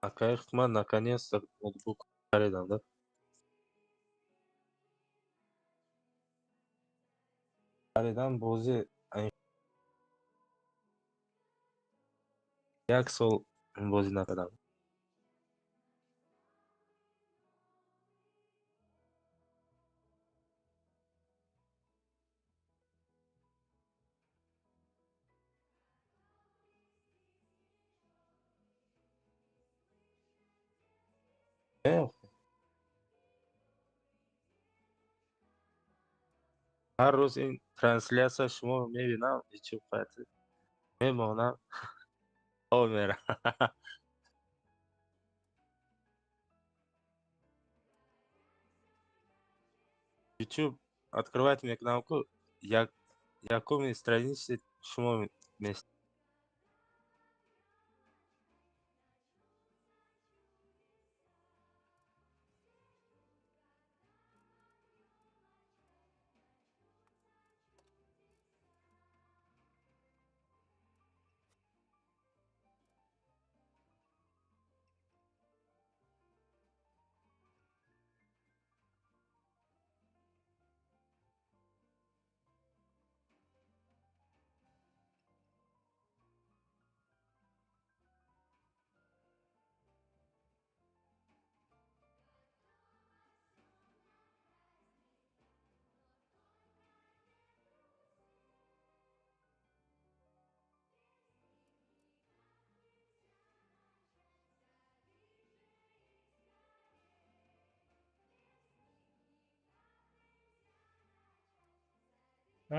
Акаев, man наконец-то ноутбук خریدم да. خریدم بازی یک سال بازی نکردم. هر روز این ترانسلیاسیون شما رو میبینم یوتیوب قطعه میمانم خواب میرم. YouTube открывать میکنم که یکمی странице شما میست.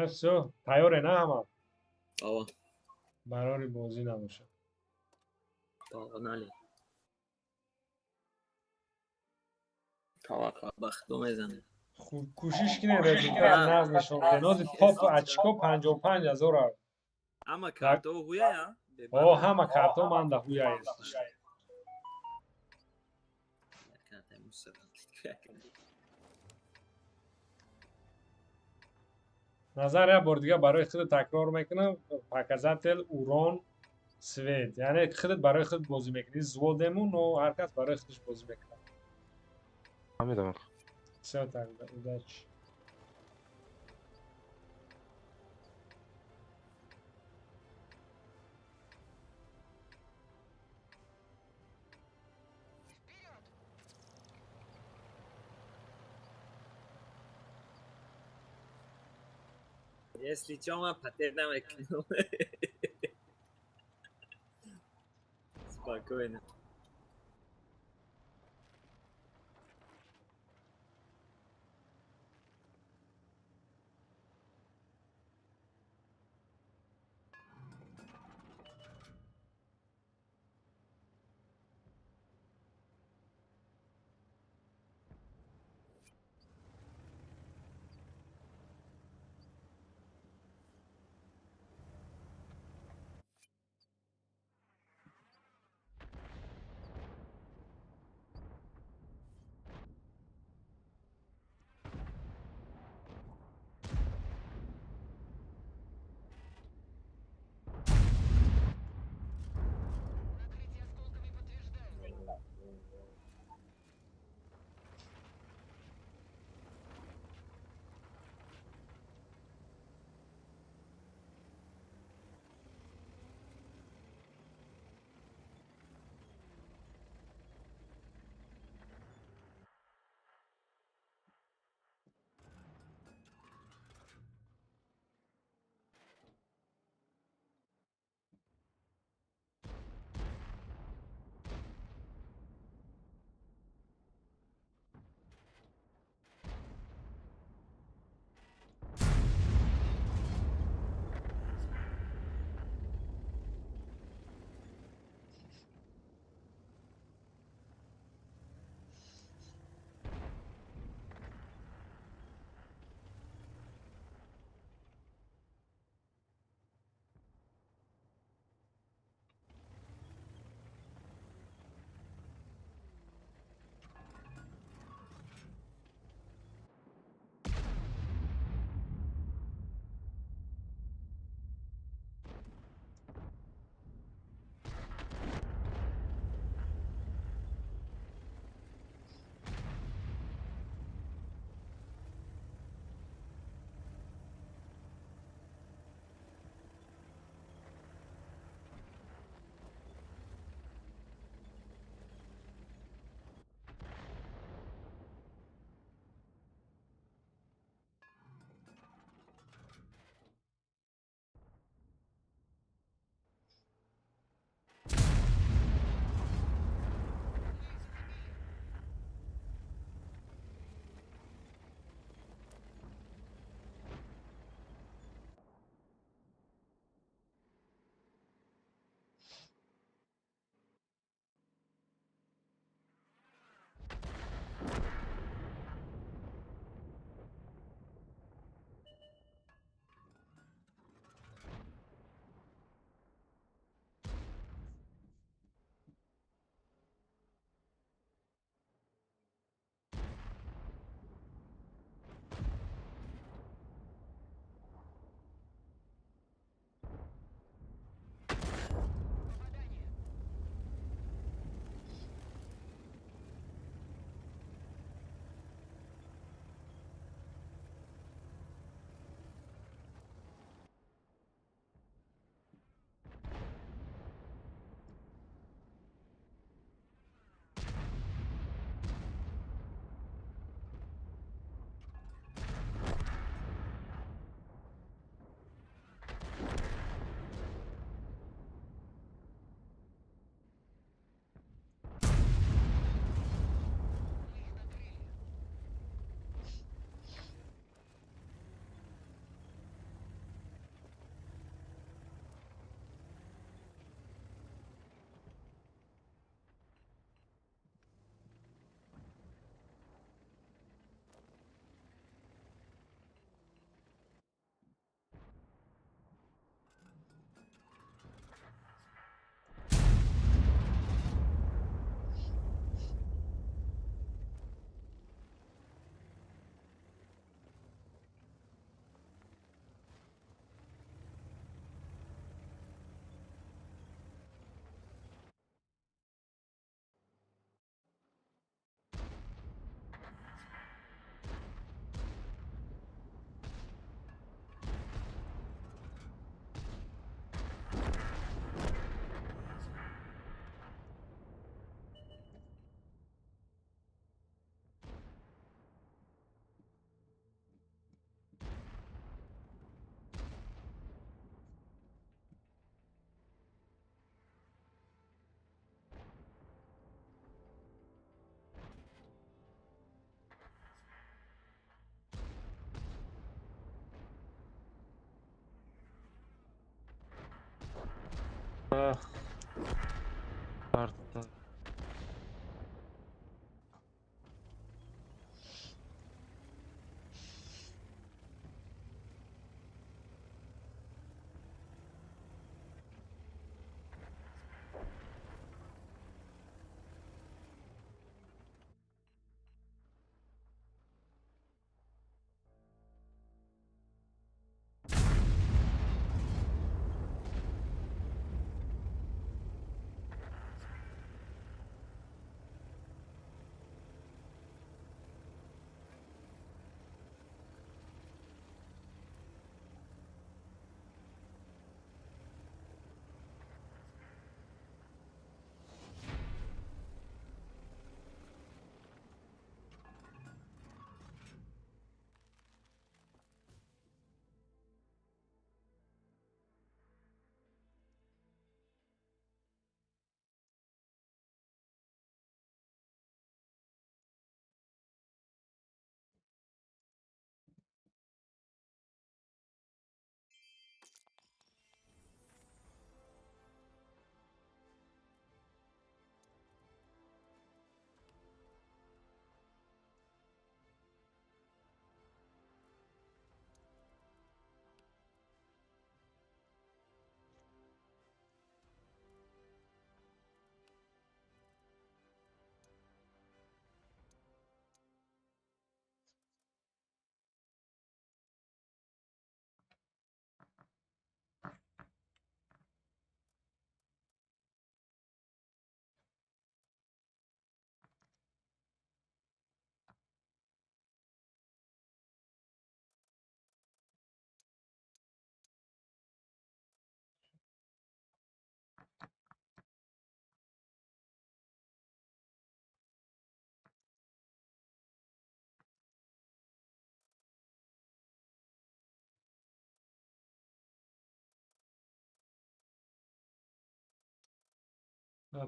все, تیاره نه همه آوا برای بازی نباشه. تا نالی تا بختو میزنه. خوب کوشش کنید زودتر نقض نشون بده. نازی پاپ اچکا 55,000. اما کارتو هویا یا اوه همه کارتا من ده هویا است. نظر یه بار دیگه برای خود تکرار میکنم. پاکزاتل اوران سوید یعنی خودت برای خود بازی میکنی زودمون و هر کس برای خودش بازی میکنه. فهمیدم. سه تا удачи. Если что, мы потеряем окно. Спокойно. Ах, карта.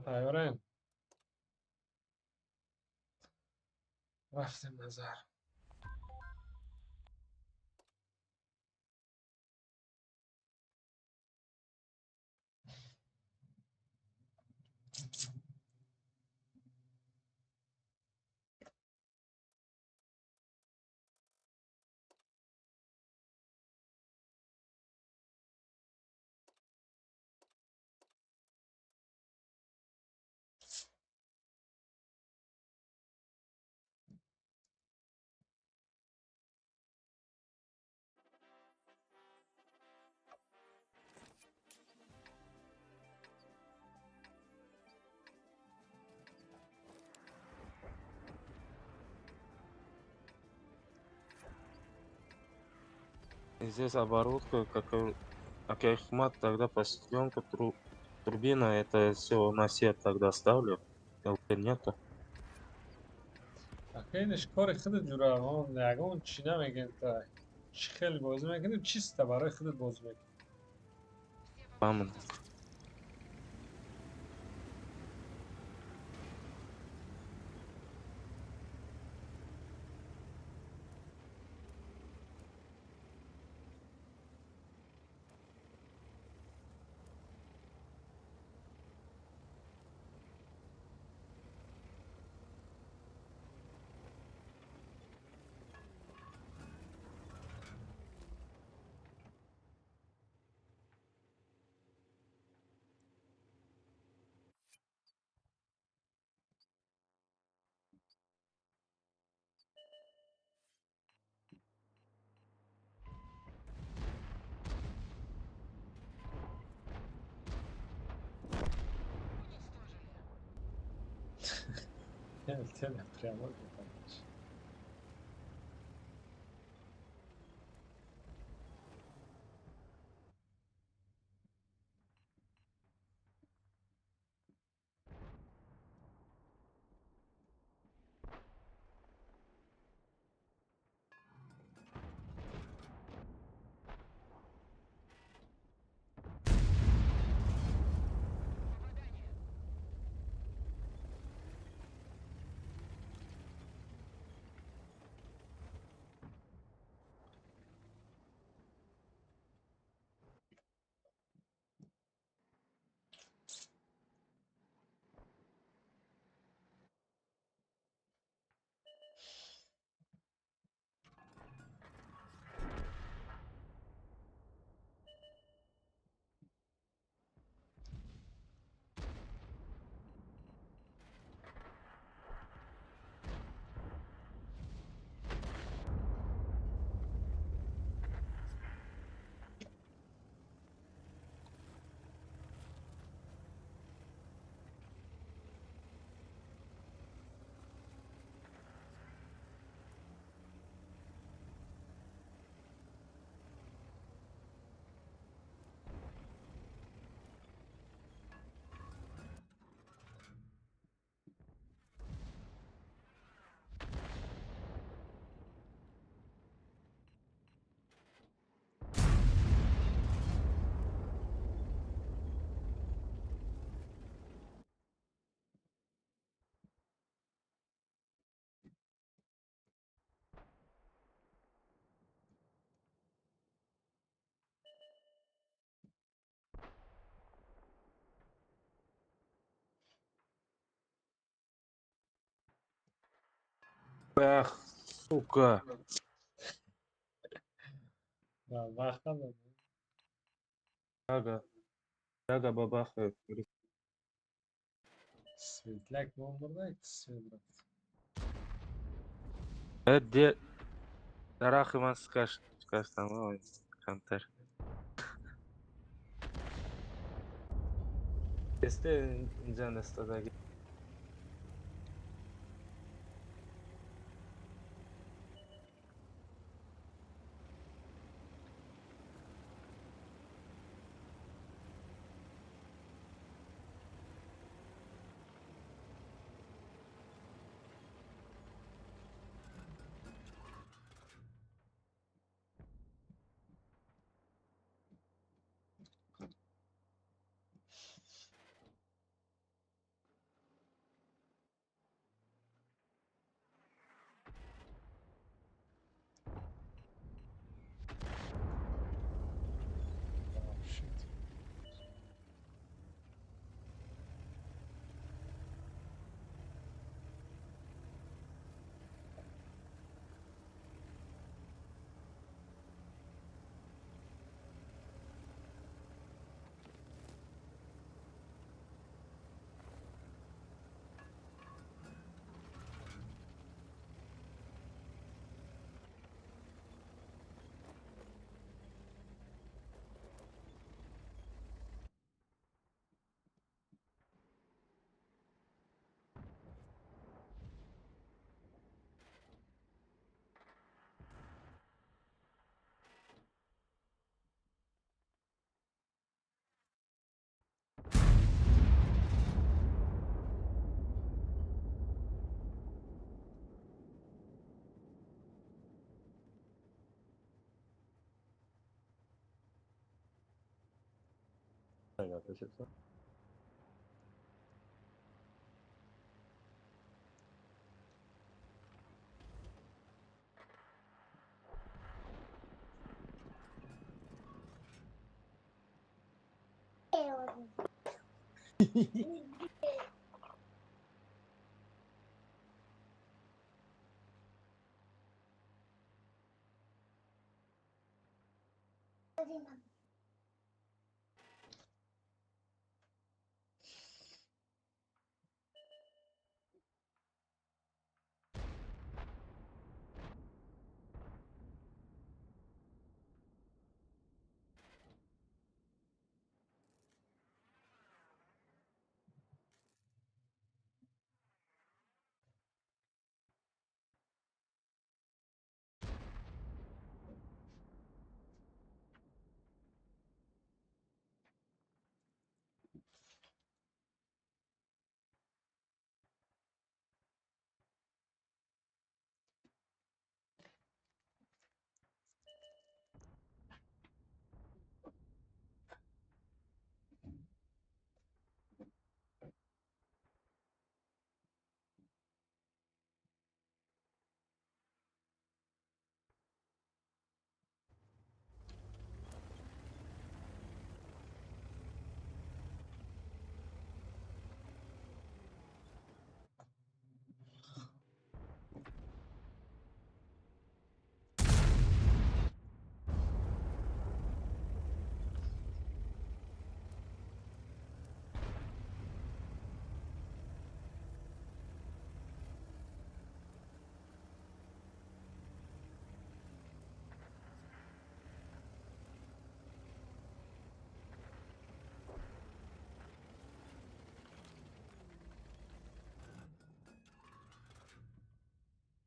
تیاره رفتیم نظر. Здесь оборудка, как Ахмат тогда по съемку турбина, это все на сет тогда ставлю. ЛП нету. خیلیش کار خودت جوره اون نگون چی نمیگن تا چی خیلی بازی میکنی چیست برای خودت بازی میکنی Мамонт. تل прямо Эх, сука. وقت هم Ага. Ага, бабаха. سویتلک بمرده سویت Де дарахи ман шикастам, ой, камтар. Эсте инҷан истодагӣ. شد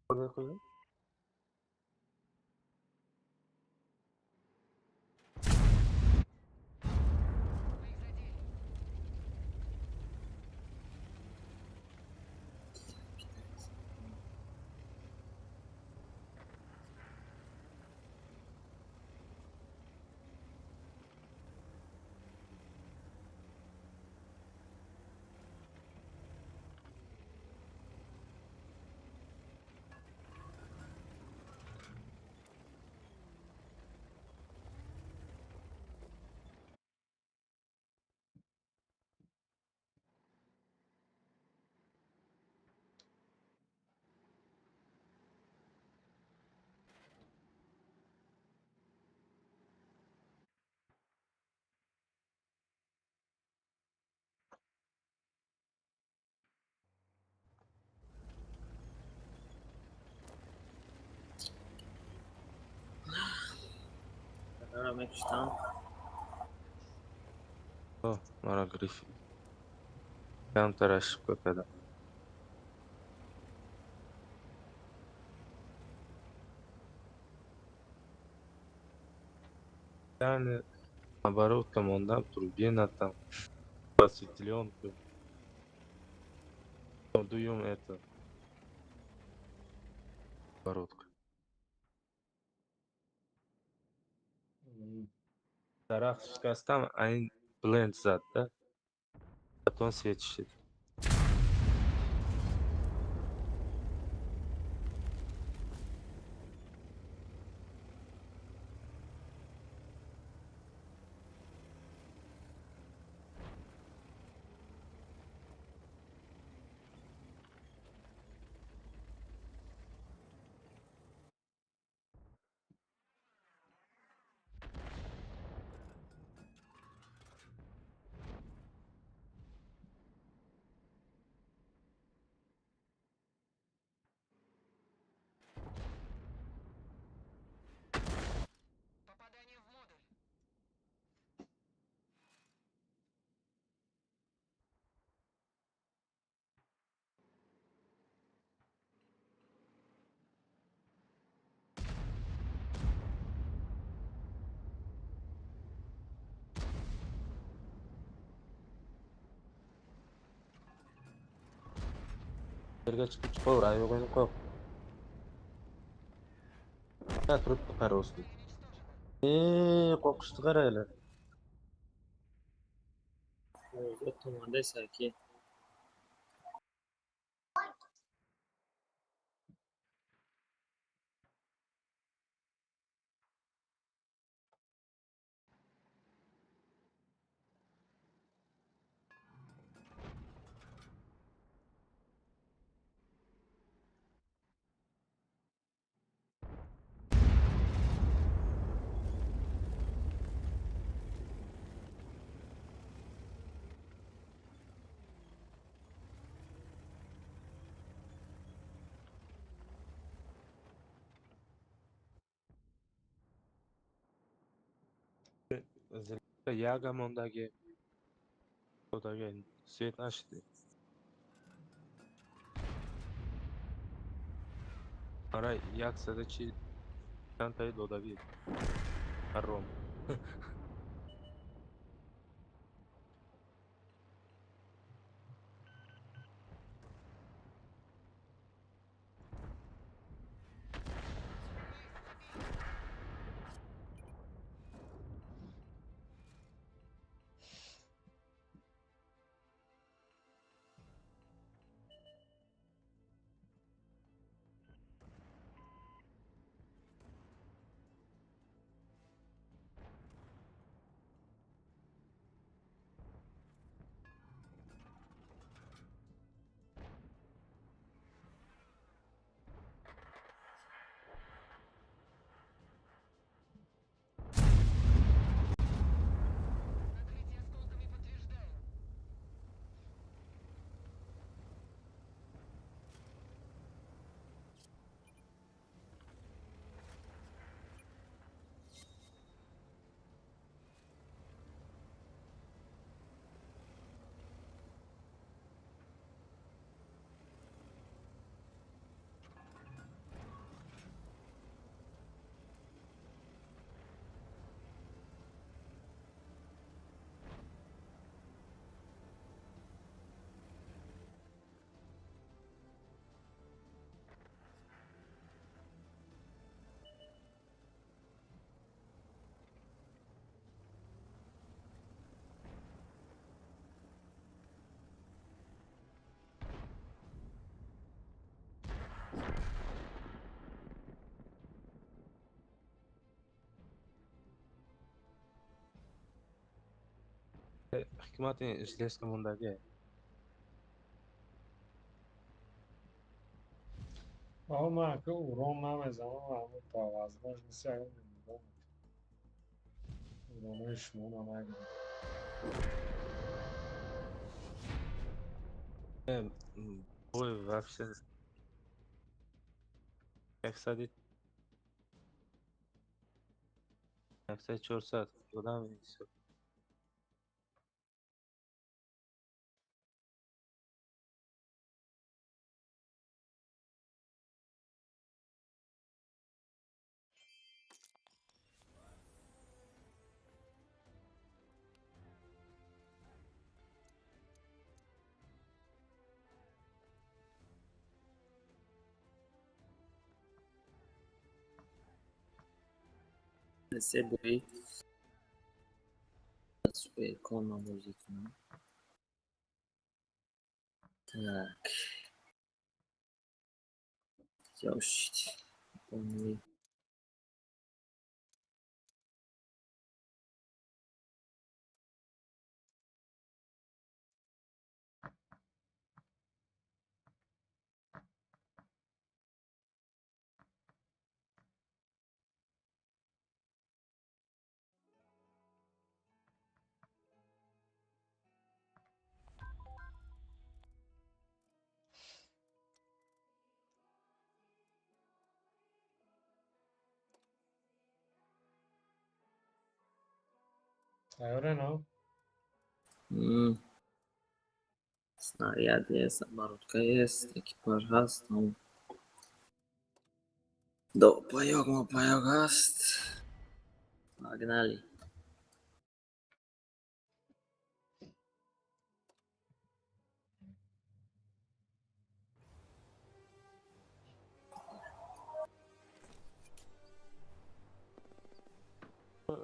Orada koyayım. مرا میکشتم. مرا گرفت. کمترش بکدم. Yani наоборот, командам турбина там осветленка. Дуем это оборотка. Daraxt shikastam ayin blend zat-da. Потом свет ишит. Yerga chiqib chiqaver, oyog'ingni qoq. Ha, turibdi qara usti. Qoqishni qaranglar. O'zi tomonda saki. Yagamondagi xudoga svet ochdi. Qara, yaksada chi kantai dodagi. Harom. Hikmating ishlash tomondagi. آقا من که اورام نمیزنم و همون کاغذباش مثل اگه نمیدونم اورامه شمون هم اگه Ой, вообще, как садить? Все 400. Куда мне все? Все будет. Икона музыки. Так. Ёшить. Помни. Тайёрано? Снаряд есть, оборудка есть, экипаж гаст. До паёк гаст. Погнали.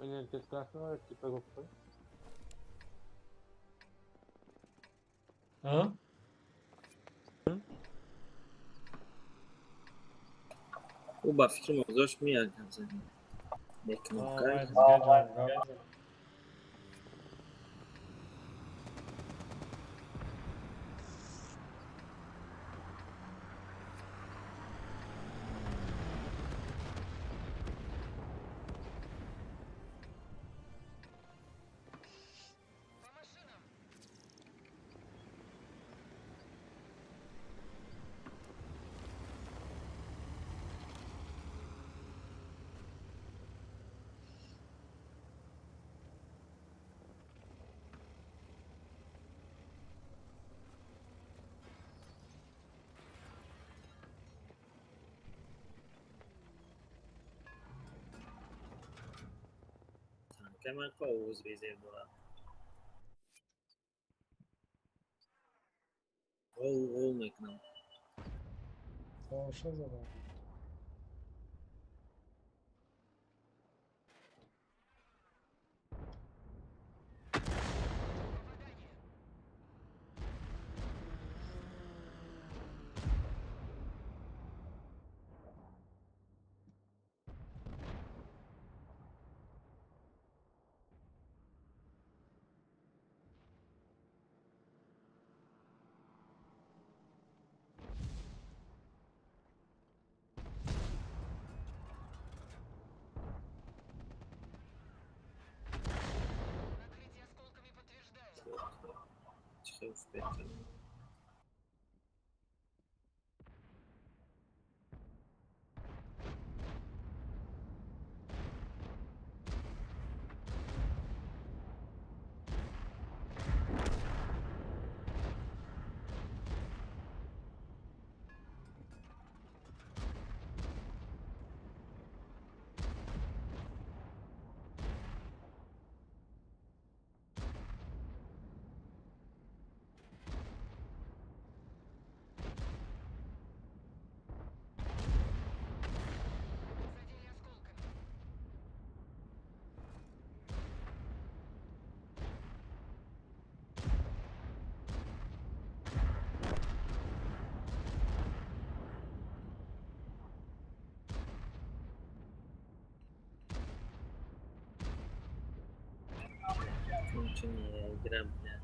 Энергетика, типа группы. А? Уба фикрим гузошт миёд ҳамзани. Мекнопкай. Вай дизга ҷавобгор бузан. Танкай ман ковуз безер дорад. Гол мекунам. Тоша задам. Чихел вперед. Очень игра, блядь.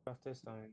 Протестами.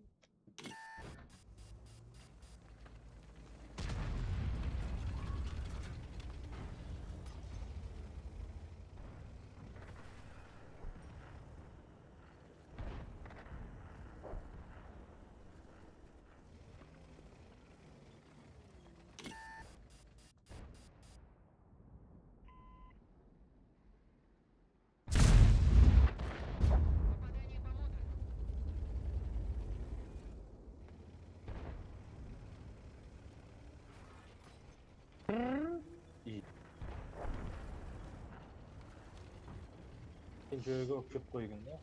Joyga o'kib qo'yganda.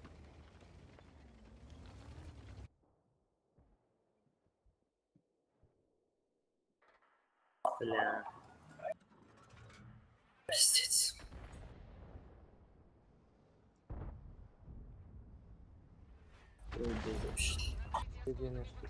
Бля. Пиздец. Ой, вообще. Единожды.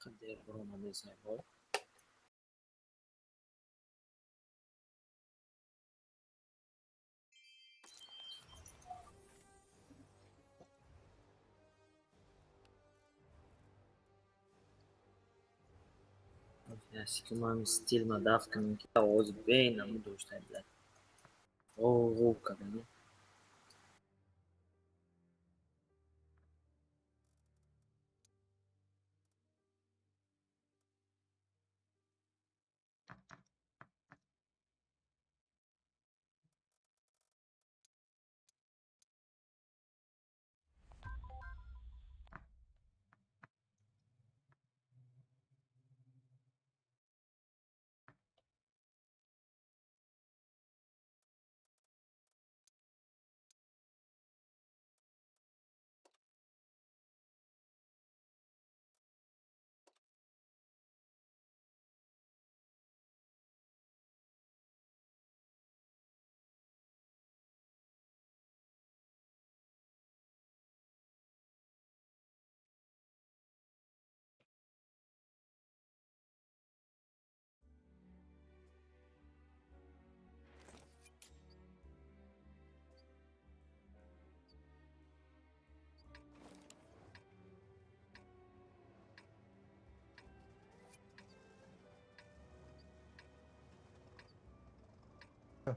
Qanday uraman desang bor. Ясикам стиль мадавкам ки ovoz бейнам доштам блядь. О, кабани.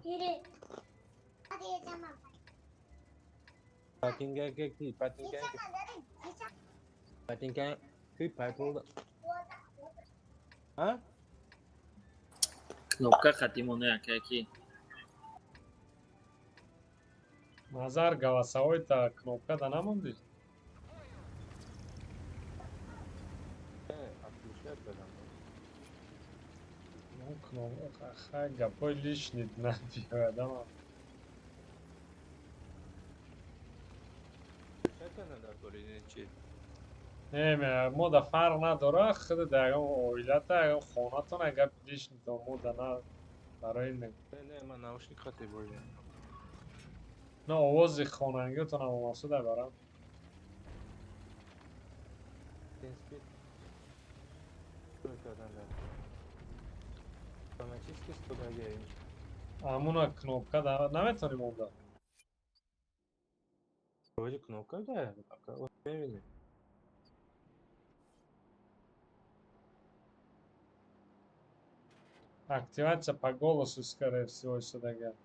Kiri. Hadi tamam. Patinga ki patinga patinga ki patinga. Ha? Knopka xatимона яке Назар голосовой-то кнопка-то намонди. Отключать дадам. Ну, кнопка, ха, гапой лишний набивает, да, мам? Это надо то ли не честь. ما در فرق نداره خود در اویلت اگر خونتون اگر بدیش دامو دانا برای این نه من ناوشنیک خطی باید. نه آواز خوانندگیتون هم واسه در برام Тенспит. Сколько там да? Автоматически 109. همون کنوپکا در نمیتونیم اون دار Вроде кнопка, да? Пока вот времени. активация по голосу скорее всего сюда гад.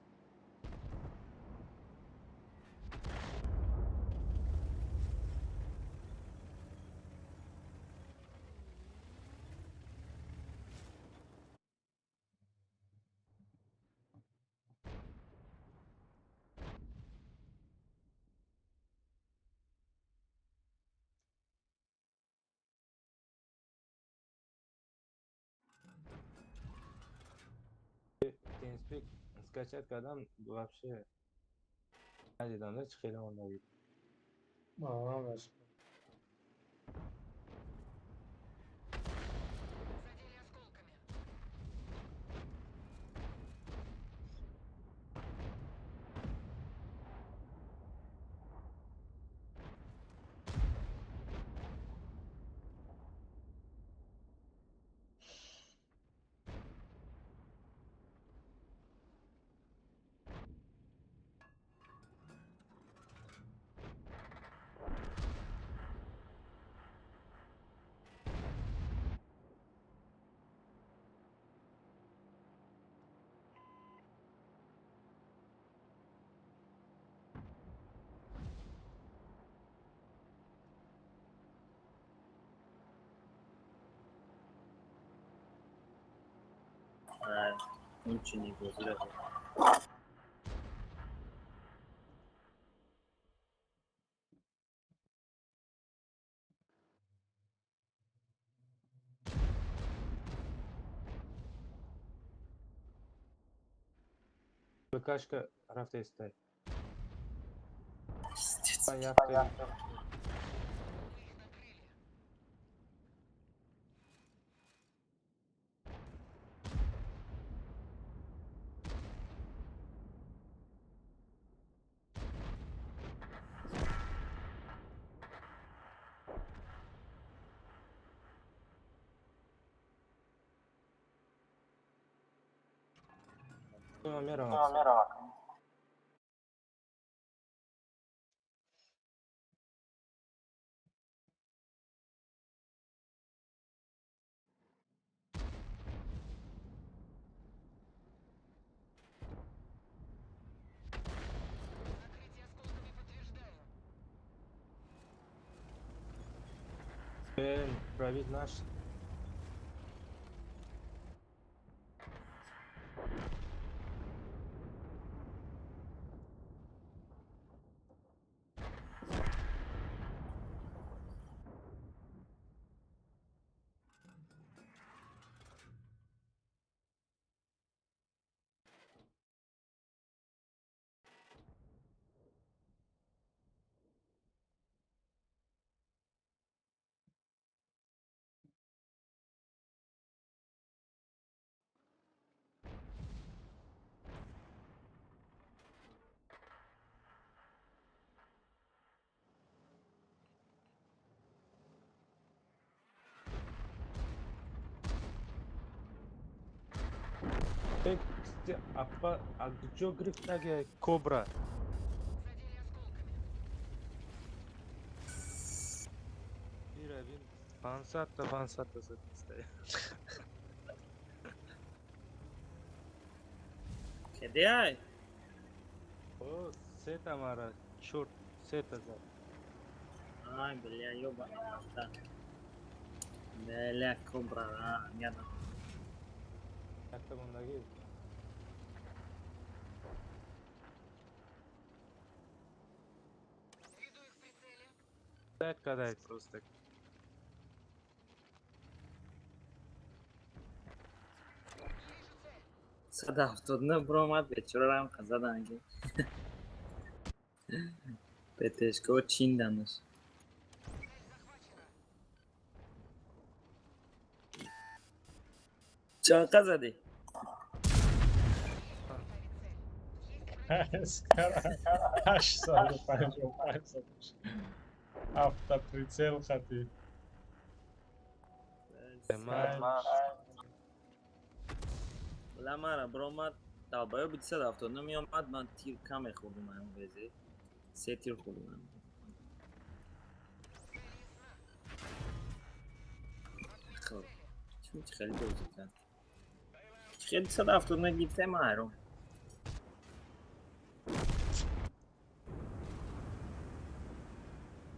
Тенспит скачать когда вообще один да хіля он дает. آه باشه. اون چینی بازی رو БКшка рафта стоит. Понятно. Номера. Пробить наш. А чё гриф кобра? Пансатта стоит. کدی های О, сета мара, чёрт, сета за. آی بله یو با بله کبرا یادم Katta bundagi. Кадай просто. صد هفتاد نه برآمد بیچاره رو هم زدن اگه پتشکا و چین دمش چاقه زدی؟ اسکر 855 زدش. هفته پریسل خطی. من لامارا برامات دابایو 270 نمیامد من تیر کم خوردم اون بازی 3 تیر خوردم خب چون خیلی بازی کرد خیلی 270 نگیفته مارو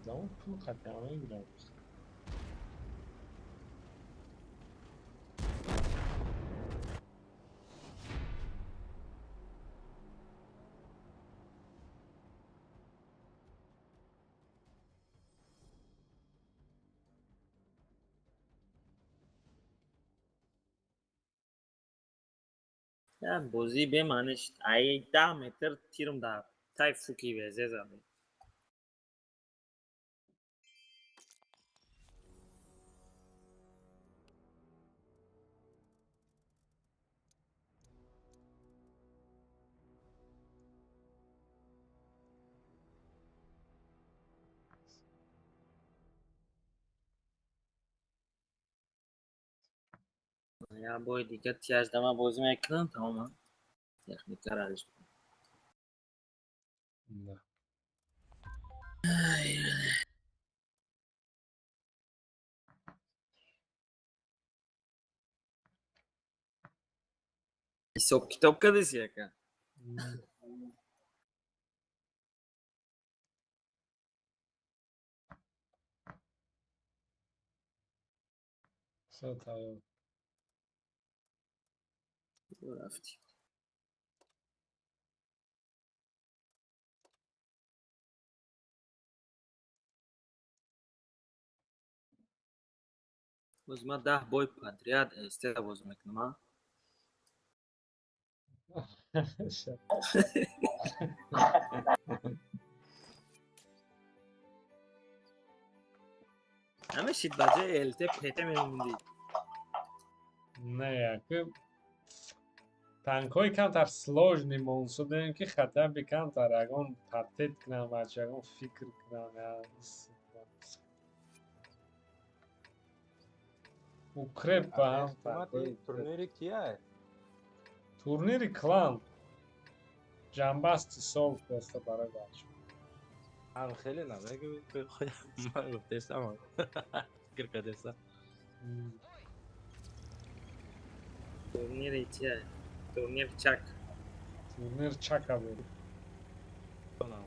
اون تو خطی همه میگیرم. یا بازی به معنیش ای 10 متر تیرم داد تای فوکی وزه زدم یا باید دیگه تیاج دما بازی میکنم تمام تکنیک کارش نه. حساب کتاب کردی که سه تا رفتی باز ما 10 بای پادریاد استرا باز میکنم همه شید بجای الته پته میموندی نه که تنکای کمتر سلاج نیمون شدن که خطر به کمتر اگه تحتیت کنم بچه اگه فکر کنم او کرپ هم تنکای турнири кия турнири клан جنبستی سال خواسته برای بچه ан хеле намегӯи ман гуфтесам фикр кардеса تورنیر چیه تورنیر چک турнир чака بود конам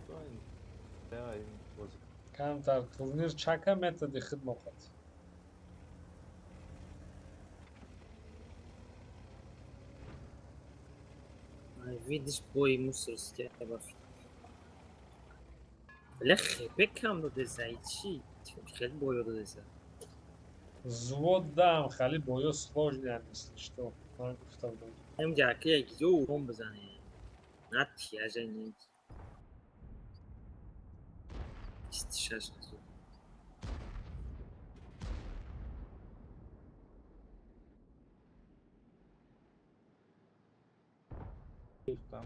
ин бозӣ کمتر турнир чака методи хидмат видиш бой мусорске бафт бля хепе кам доде зай чи خیلی бой доде звод дам хали боё сложный нест что ман гуфта будам ҳам ҷаки якҷо урон бизане на тияжа не 26 гуфтам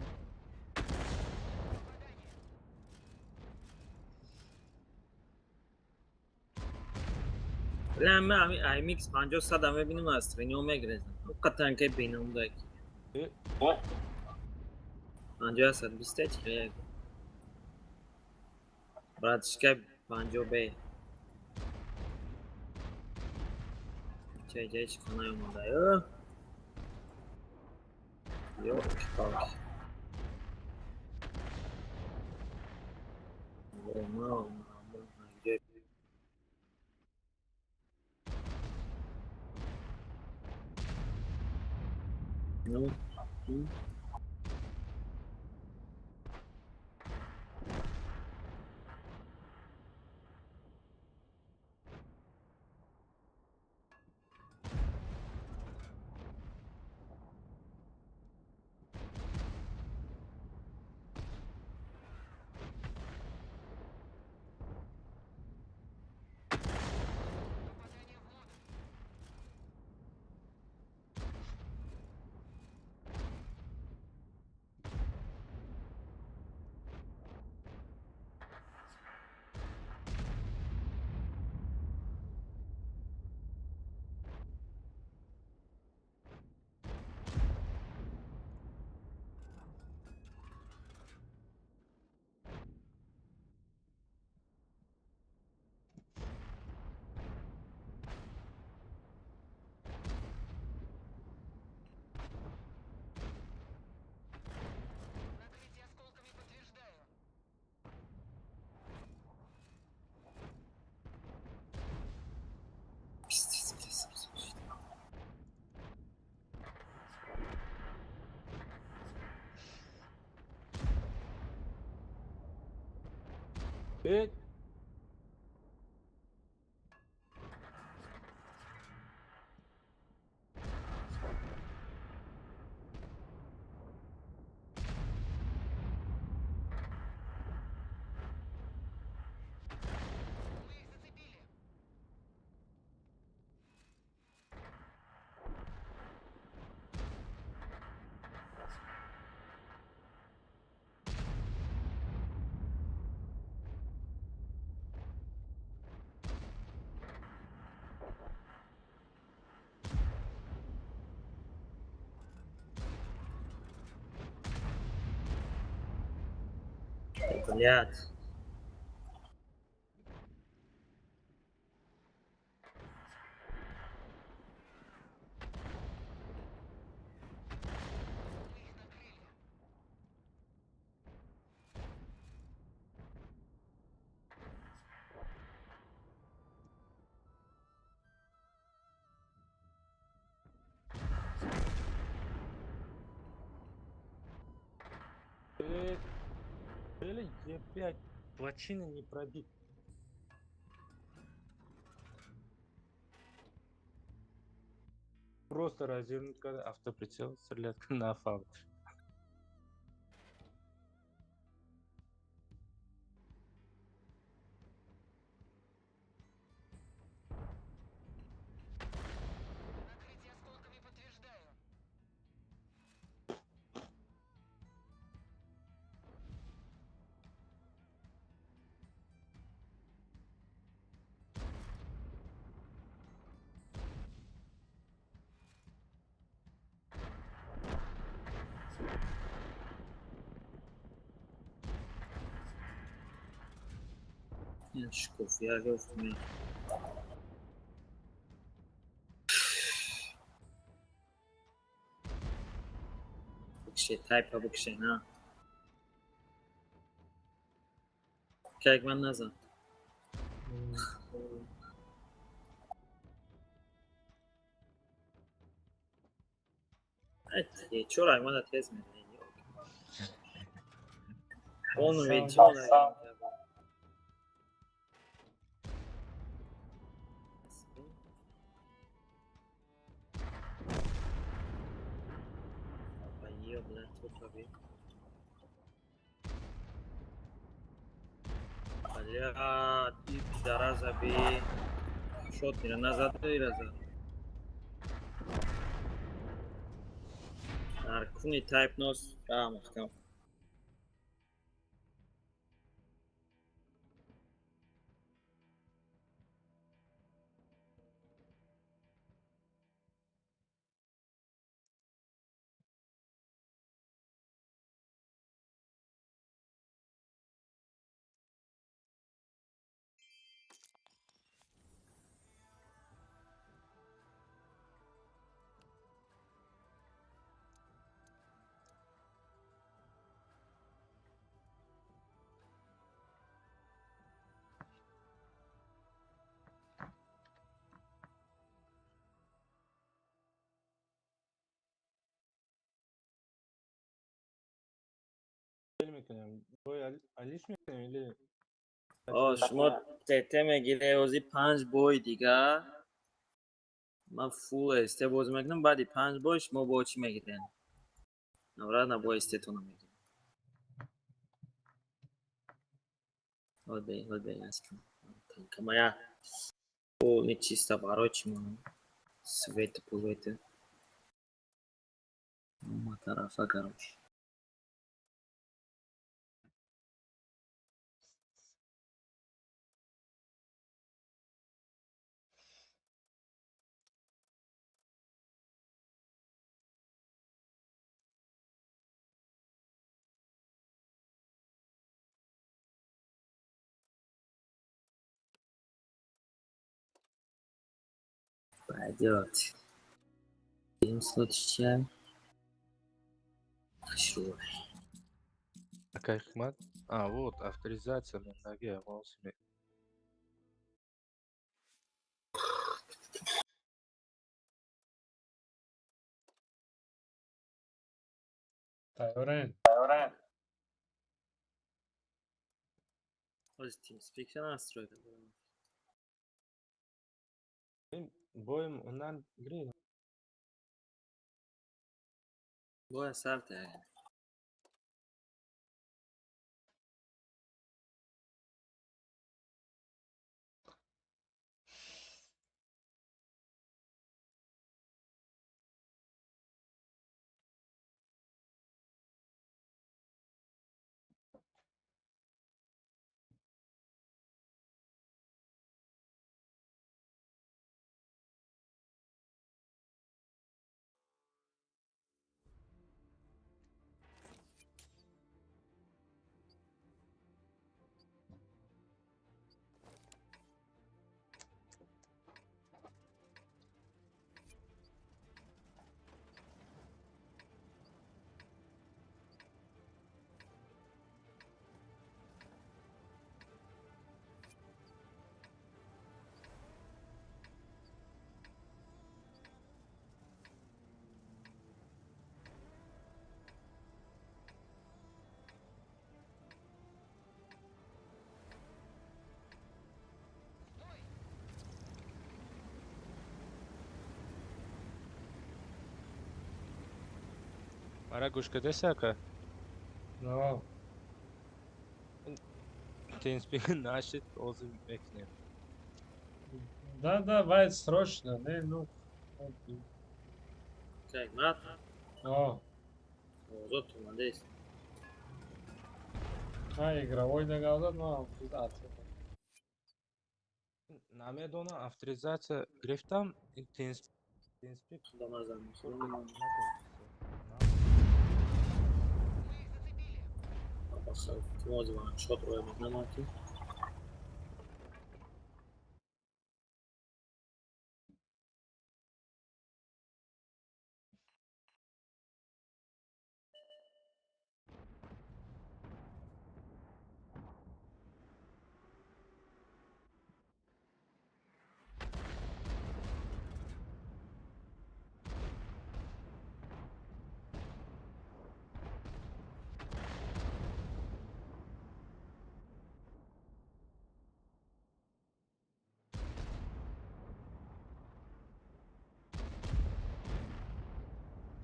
бля ман IMX 50 ам мебинам аз тренио мегирезам ҳақиқатан ки бинамуда 50 20 чиек братишка 50 б чай чай чикана ёмонда ёк пак Ну, Эй, Блядь. эй, блин, я опять плотины не пробит. Просто развернуть когда автоприцел, стрелять на фаут. شکوفی ها گفتم بکشه تایپ ها بکشه نه که من نزن ای چرا ایمان تیز میده اون ویدیو نگم Io блядь, tutto qui. Блядь, ты зараза би. Шот мира назад и назад. Аркуни тайп нос. Махкам. میکنم باید علیش میکنم или شما تته میگیره اوزی 5 بوی دیگه من فول استه باز میکنم بعدی 5 بوی شما با چی میگیرین نورا نه با استه تو نمیگیرین hold be ask кама я о не чисто ворочим свет пулет матарафа короче пойдет им случай шруй какая хмат? А, вот, авторизация на ноге, маусами. تیارین Hozir TeamSpeak'ni настрой qilaman. Men bo'yim undan grey. Boya salta. Mara go'shka desaka. No. TeamSpeak нашит o'zim ekne. Да, бывает срочно, не, ну. Как, Мат? О, Ozod tumandaysan. игровой договор, но авторизация. Намедона авторизация грифтам и TeamSpeak. Domazdan. Baxa, mozi bana shot ro'yobet namoki.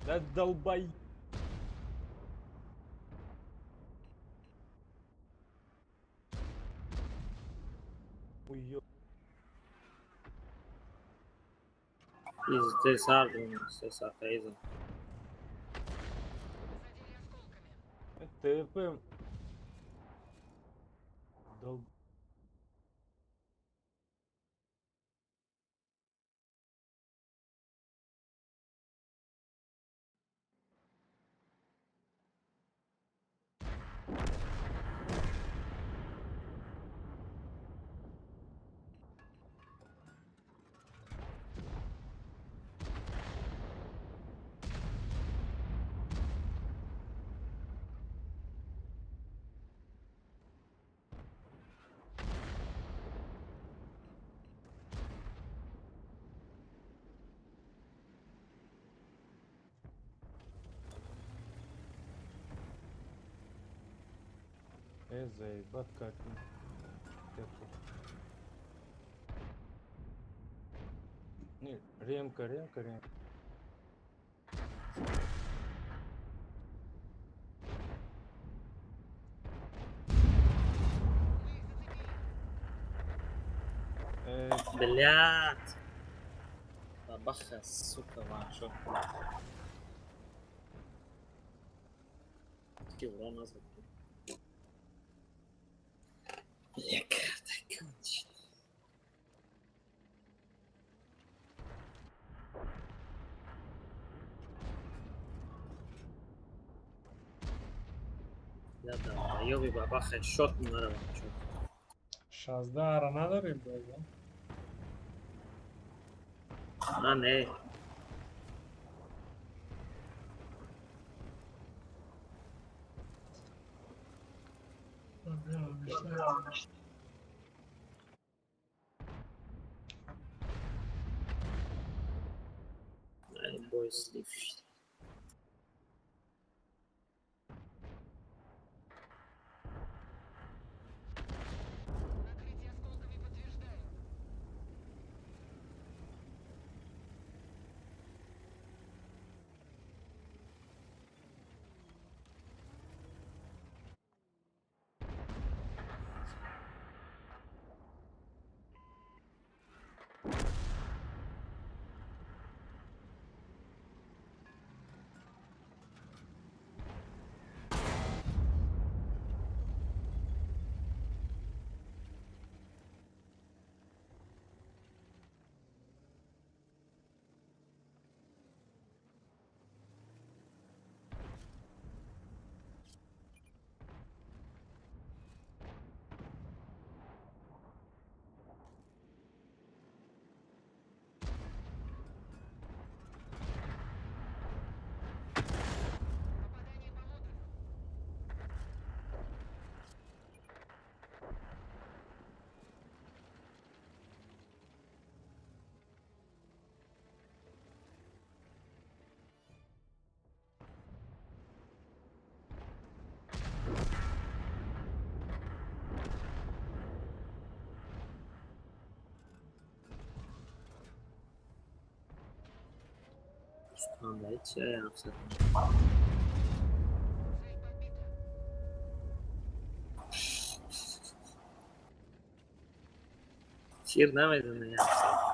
Да долбай. Уё. Здесь hard, здесь атеизм. ТП. Дол... заебат как. Не, ремка. Блядь. Баха, сука, вашу. Урон назад. Лекарда кончена. Да, ёби бабаха, шот нараван, шот. 16 ара نداریم بازم. Не. Ай, бой слив. Standard چه حرف زدن؟ تیر نمیدونه یه حرف زدن.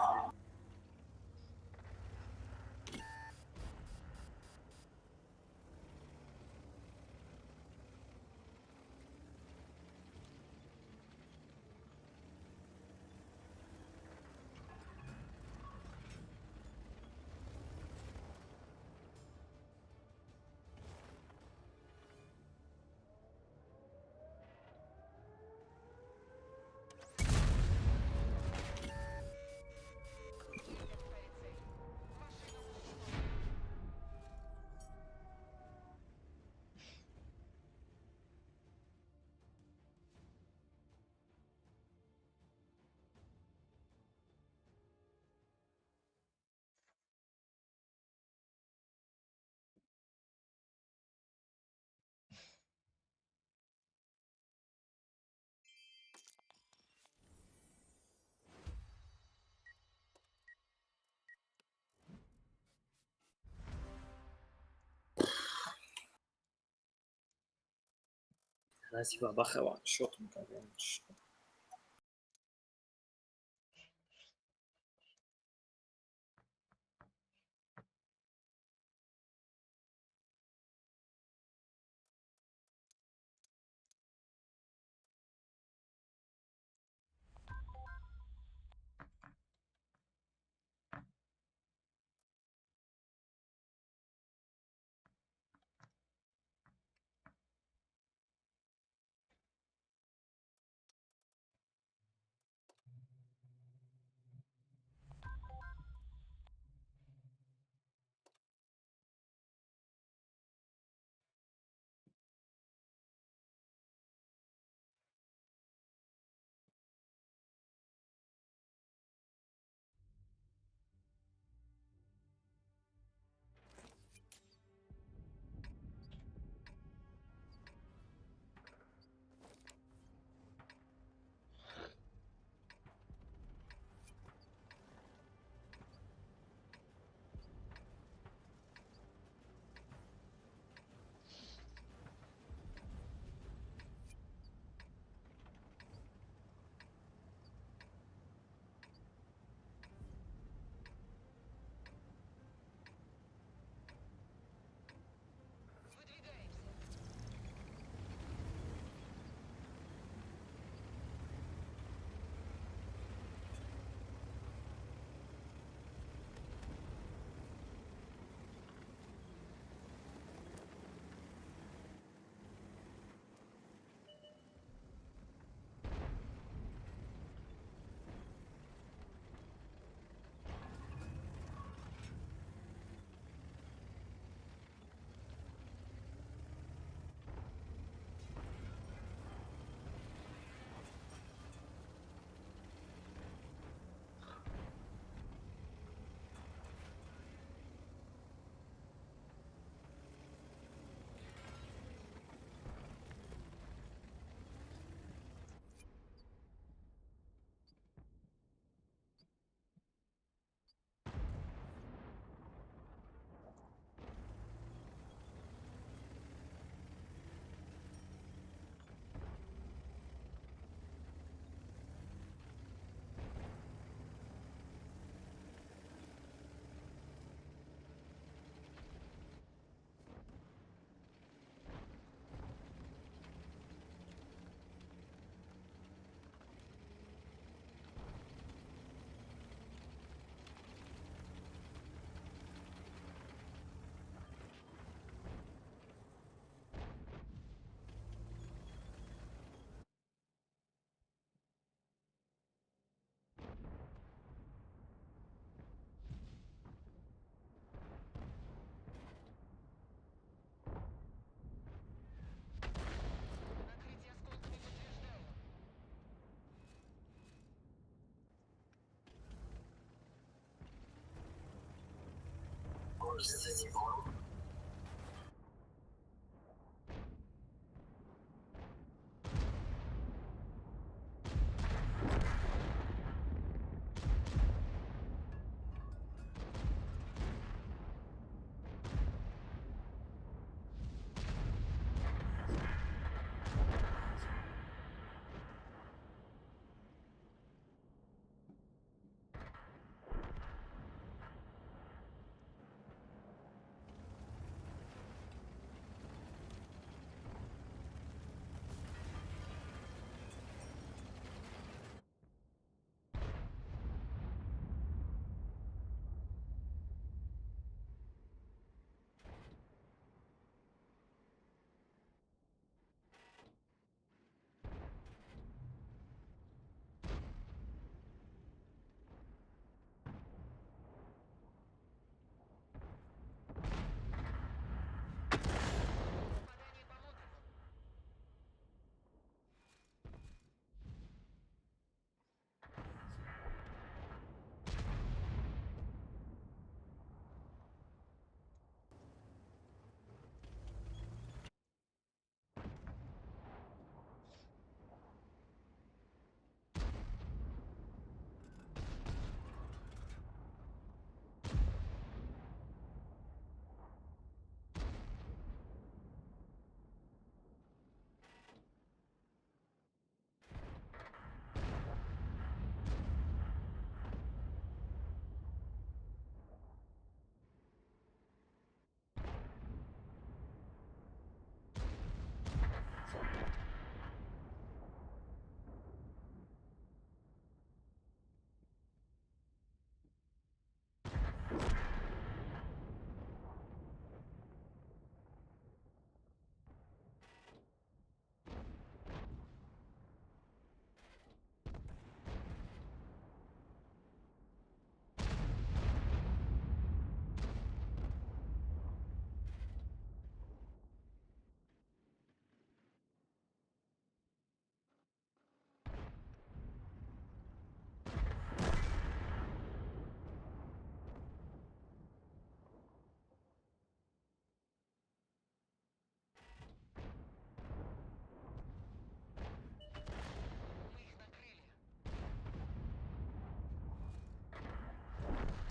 راستی بابا خواه شوت میکنه.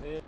اه،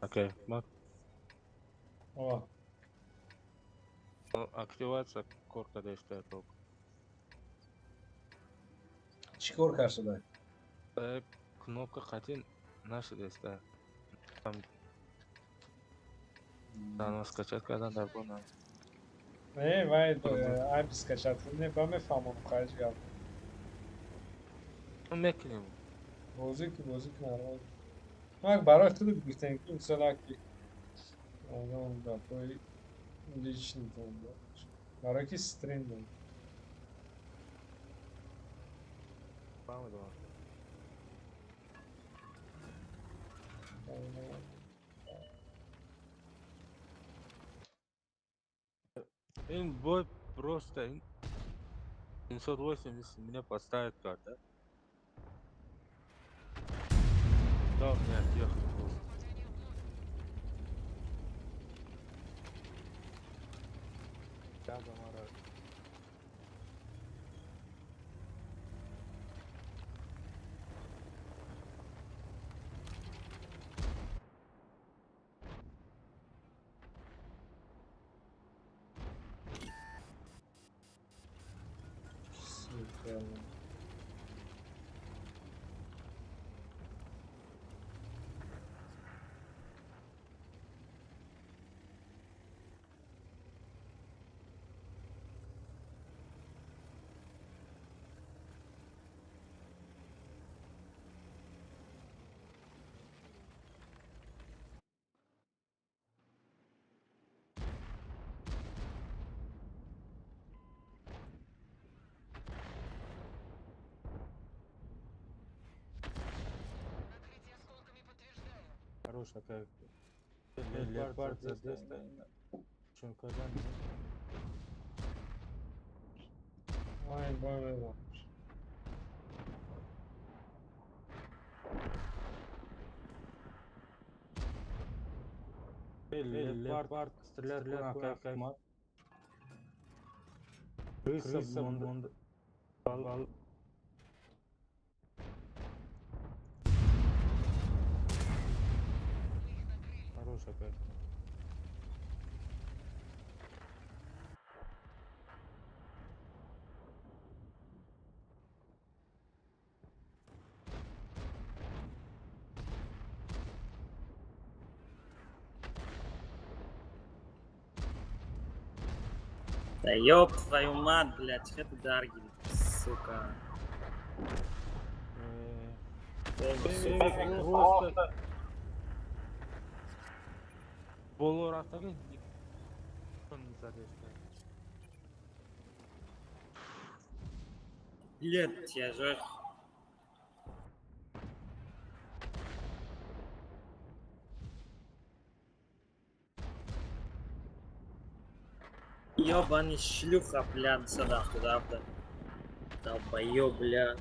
окей, О, активация корка ishlaydi to'g'ri. چی کار شده؟ Кнопка хотим нашли, там заново скачать, когда надо. نه وای ای بسکشت نه با میفهمم خواهش گرم میکنیم. بازی که نرمال من برای خود گفتم که مثلا که اون دفعه لیش نیدم برای که سترین دارم فهمیدم. این бой просто 780 меня поставит карта. Да, у меня технику. Да, замораю. Супер. Хорошая какая. Леопард за 200. Чункадан. Ay böyle var. Леопард стреляет на кайф. Крыса монда. Хорошая кайф. Да ёб твою мать, блядь, что ты дарги, сука. Просто полурафтага никто не задействует. Блядь, я же... Ёбаный шлюха, блядь, сюда, туда. Долбоёб, блядь.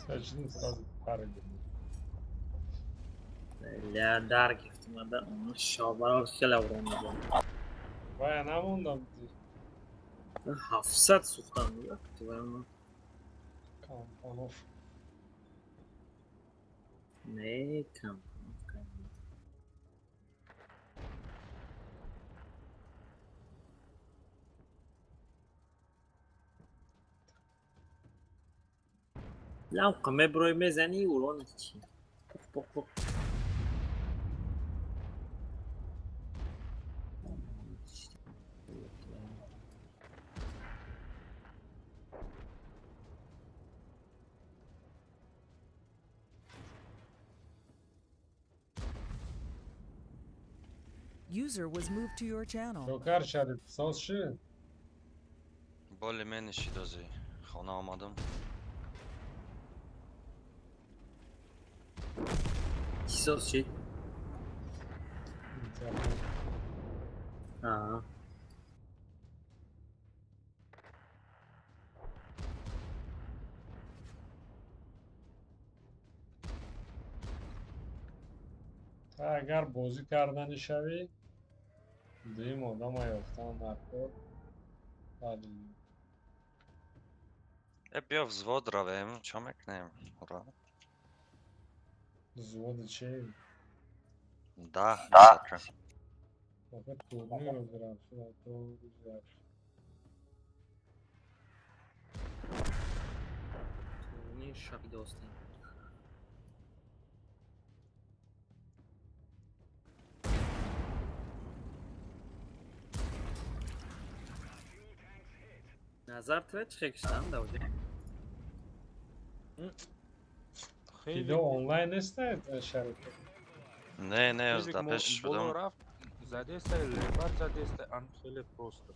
Saçını sazı para gibi. Бля, дарги, надо шалбар хела уронду. Vay anam ondan bizi. 700 сухтан, ёб твою мать. Kampanov. Не, кам. لا قمه بروی میزنی اوران چی پخ. User was moved to your channel. Çok şarit. Sos şu. более-менее шидози хона омадам. چی ساز چی؟ İnternet. آه. تا اگر بازی کردنی شوی دیم آدم یافتن نکن ولی بیا взвод равем, čo мекнем? Ура. زود چی؟ Да, сатра. فقط تورنی رو برم شده تو زیاد. تورنیر شبی داستیم نظر تو چه کشتم داوجه خیلی آنلاین نیست شرکت Не, аз да пеш шудам. Болорафт задействуй, леопард задействуй, анхеле просто.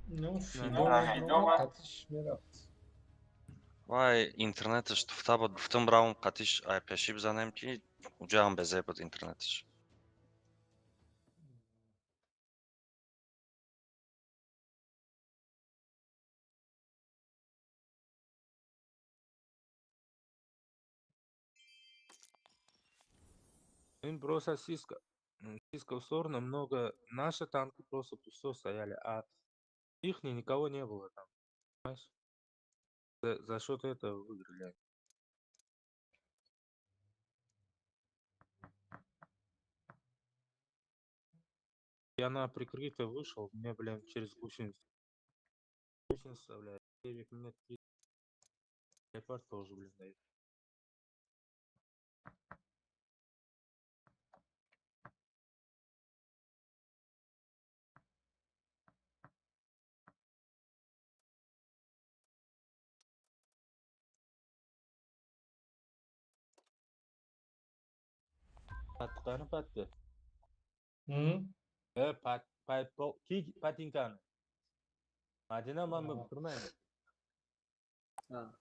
Ну фидо катиш میرفت Вай, интернетиш туфтабад гуфтам бравам қатиш айпеши бизанем ки уҷа ҳам безеб буд интернетиш. Им просто сиска в сторону, много наши танки просто пусто стояли, а их никого не было там. Понимаешь? За счет этого выиграли. Я на прикрытие вышел, мне, блин, через гусеницу. Гусеница вставляет. 9 минут 30. Леопард тоже, блин, дает. Patqani patdi. Hı? Patinkani. Madina men bitirmayman. Ha.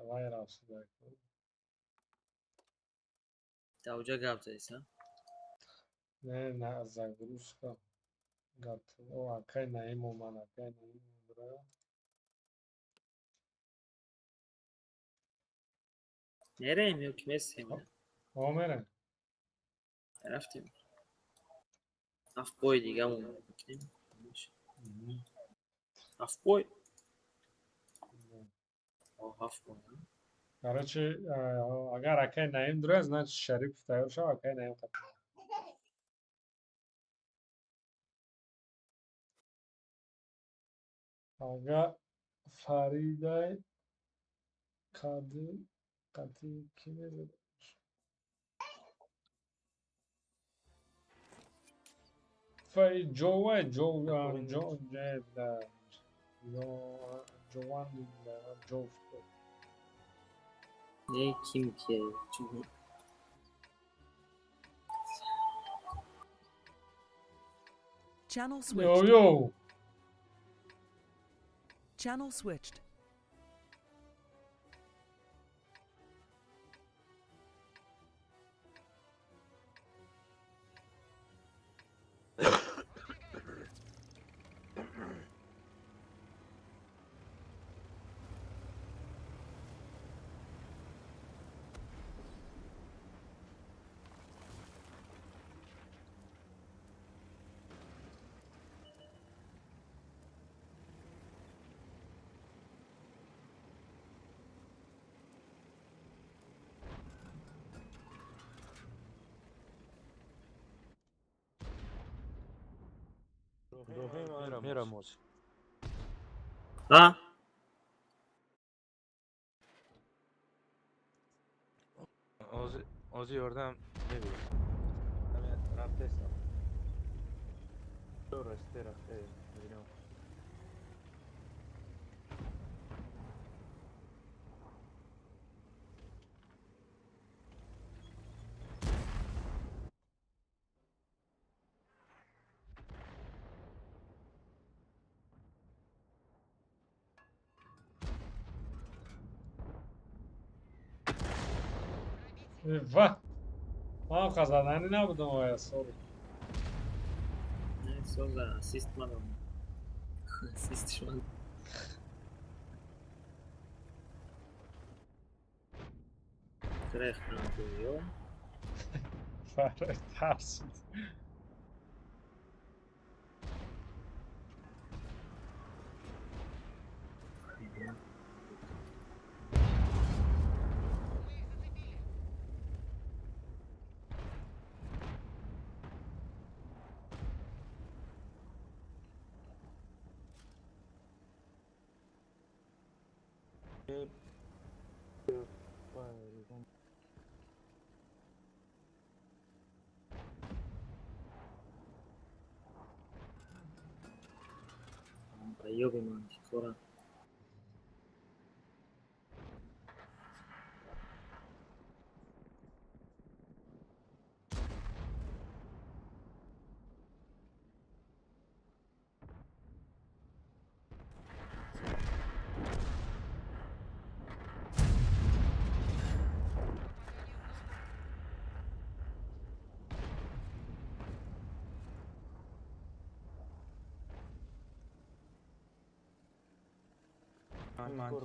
Vay rafsida. Davja gapdaysan. Ne загрузка. Готово. Акай наим уман, акай наим бра. Nereyim yok mesleğim ya. Omere. رفتیم هفت بای دیگه همون بکنیم. هفت بای هفت بای ها؟ Короче, agar akay naim dura, значит Sharipov tayyor sho, akay naim qatnashadi. Aga Fariday Qati kim edi? Joe Ne kim ki? Çünkü Channel Yo switched. yo. Channel switched. Ruhim Miramoz. ha? Ozi yordam veriyor. Hemen raftesa. Doğru istera. Biliyorum. Va. Ma qazadani nabudum oya, sorry. Ne sonra asist var ama. Asist şu an. Kreeg aan koyuyor. Faraj tarsid. Bayıyor bir mantık sonra.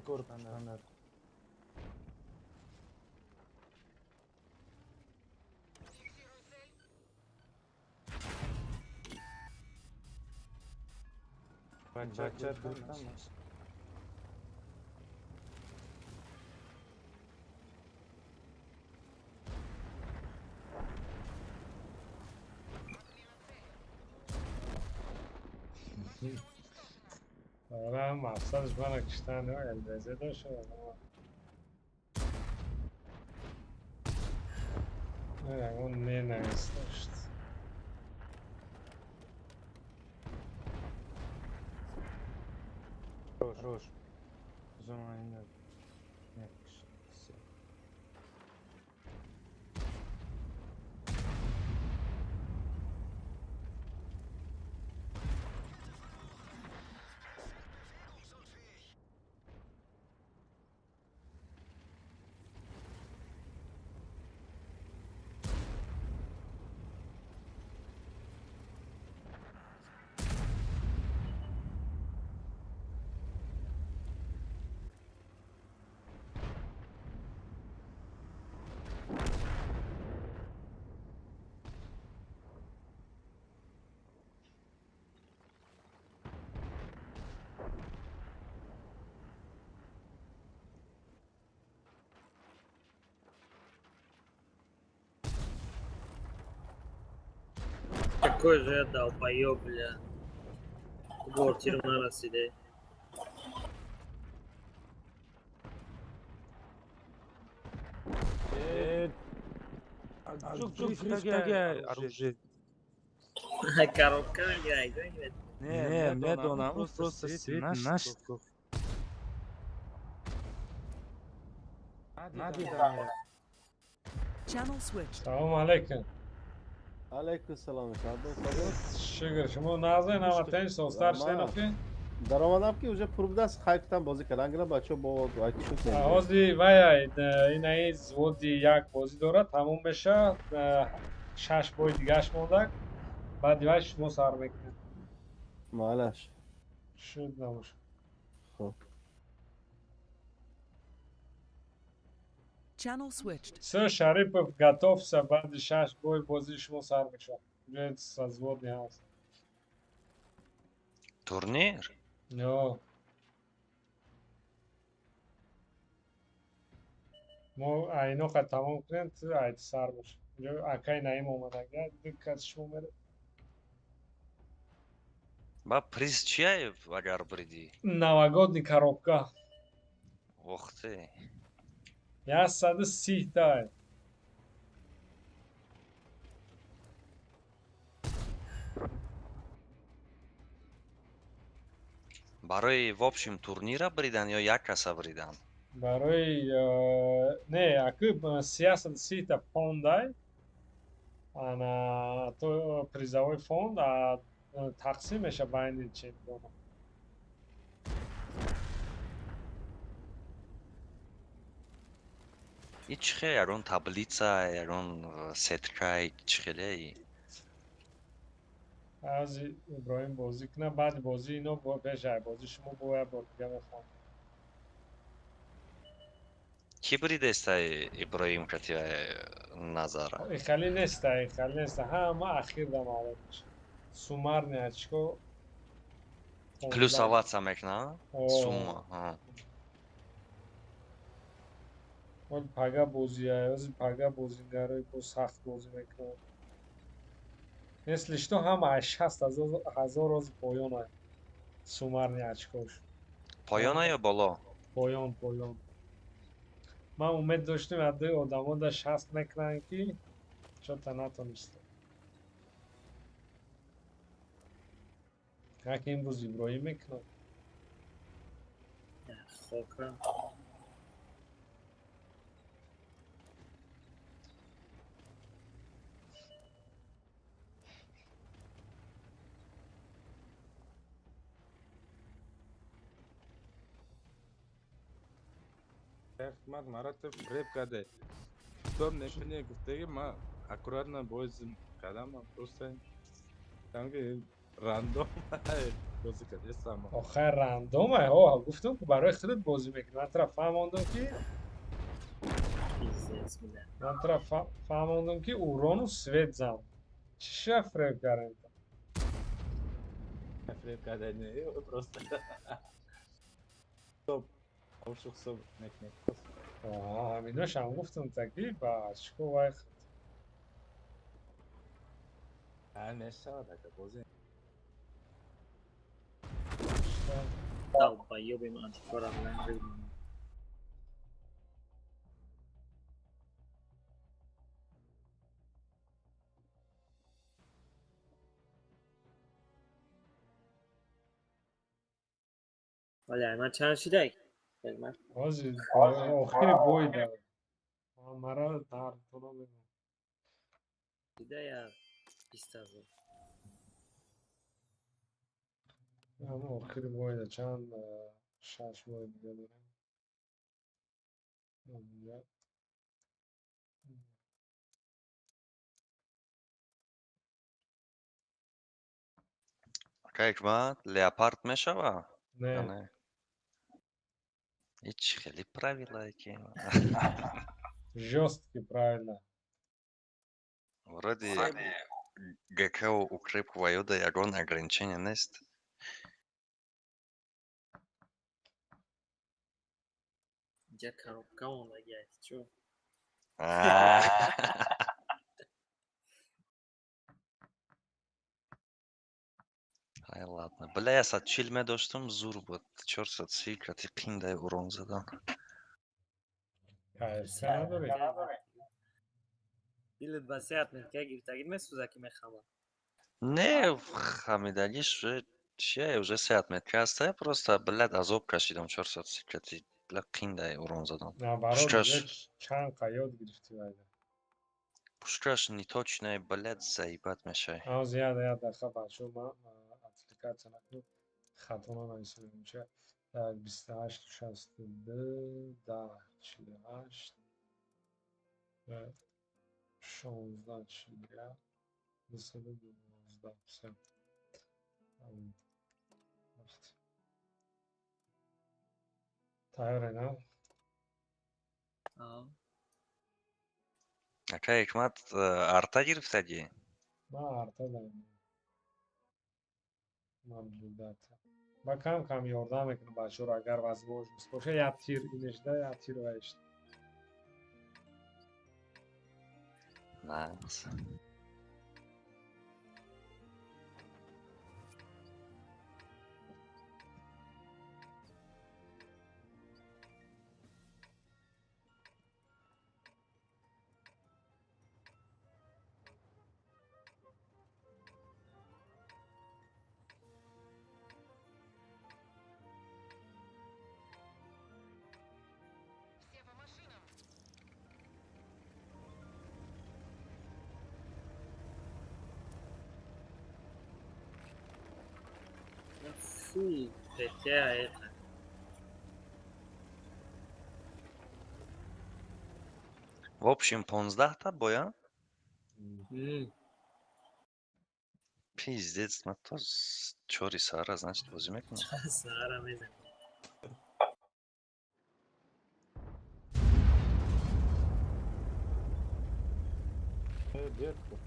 Kur standart. Bachar kurtam. Ora maqsadش mana kishdan elbeze dاشت. Ne, on ne neyse. Roş. O zaman yine. Какой же я долбоёб, бля. В квартиру нарасиде. Грифтаге оружие. Коробка миграет. Не, медонаму просто свет наш. Надо там. Channel switched. Салом алейкум. علیکم سلام شب شکر شما نازنین اما تنش سوستر شناخی؟ در آمدم که اونجا پر بوده است خیلی بازی کردن گرم بچه با وقت شد هازی وای این زودی یک بازی داره تموم بشه 6 بای دیگهش مونده بعد دیگه شما سر میکنه معلش شد نموشه خب Channel switched. سه شریف گتوف سه بعد 6 بای بازی شما سر میشه جد زودی هست Турнир? نه ما اینو خواهد تمام کنیم تو ایت سر باشه اینجا اکای نایم اومده گه دکت شما میره Ба приз чия агар бриди? نوگودنی коробка Охте. 130 تا Барои в общем турнира бридан ё як каса бридан? برای نه اکی 330 تا پوندای انا تو призовой фонд تقسیم میشه بین چمپیون И чихе ягон таблица, ягон сеткай чихеле? از ابراهیم بازی کنه بعد بازی اینو بشه بازی شما باید با دیگه بخوام Ки бридестай Иброим катия назара? خیلی نیسته خیلی نیسته همه اخیر دم آره میشه سومر نه چیکو Плюсоваться мекна? Сумма. ага. ولی پگه بازی از پگه بازیگرای با سخت بازی میکنه مثلش تو هم 60,000 از پایان های سومرنی اچکاش Поёна ё боло? پایان من امید داشتیم عده آدم ها در 60 میکنن که چون تا نتونسته که امروز ابراهیم میکنه خاکم. Ahmad Maratov рэп кадай. Кто мне гуфтаги, ма аккуратно бойзим кадам, просто там рандом بازی کرده سما آخر رندومه ها گفتم که برای خودت بازی میکنی من طرف فهموندم که پیزنس میدن. من طرف فهموندم که اوران و سوید زم چی شفره کردن рэп кадай не просто стоп авшух стоп мекне همیناش هم گفتم تکلیف باش شکو وقت نشود اگه بازی долбоёбы man чикора bilan ولی من چند شده خدمت بازی آخری بوی داره مرا در طلا بگم شده یا 20,000 هم آخری بوی داره چند 6 بوی دیگه داریم اونجا. Как ма? Леопард мешава? نه Не. И чихели правила эти. жесткий правильно Вроде ГК укрепку воюда ягон ограничения нест. اینجا коробка مونده گیت چو Ладно. Бля, я 140 медоштам, зур буд. 430 кати қиндай урон задан. کایسته نداری. Или 20 метка гиртагир месӯза ки мехама. Не, хамидагиш уже 30 метр ҳастай, просто, блядь, азоб кашидам 430 кати. Блядь, қиндай урон задам. наоборот دیگه چند قیاد گرفتی وایده Пушкаш неточная, блядь, заебать мешай. اما زیاده یاد دقیقه بچه من اپلیکیشن نکنم خطا نمیشه میشه 28 62 10 48 و 16 چیه 212 سه تایره نه Ака Hikmat arta гирифтаги? من ارتا دارم موجودات با کم یاردم میکنم بچه رو اگر возможность باشه یا تیر اینش ده یا تیر وایشت Nice. Фу, хотя это. В общем, 15 та боя? Пиздец, на то чори сара, значит, возьми к нам. Сара мезен. Детку.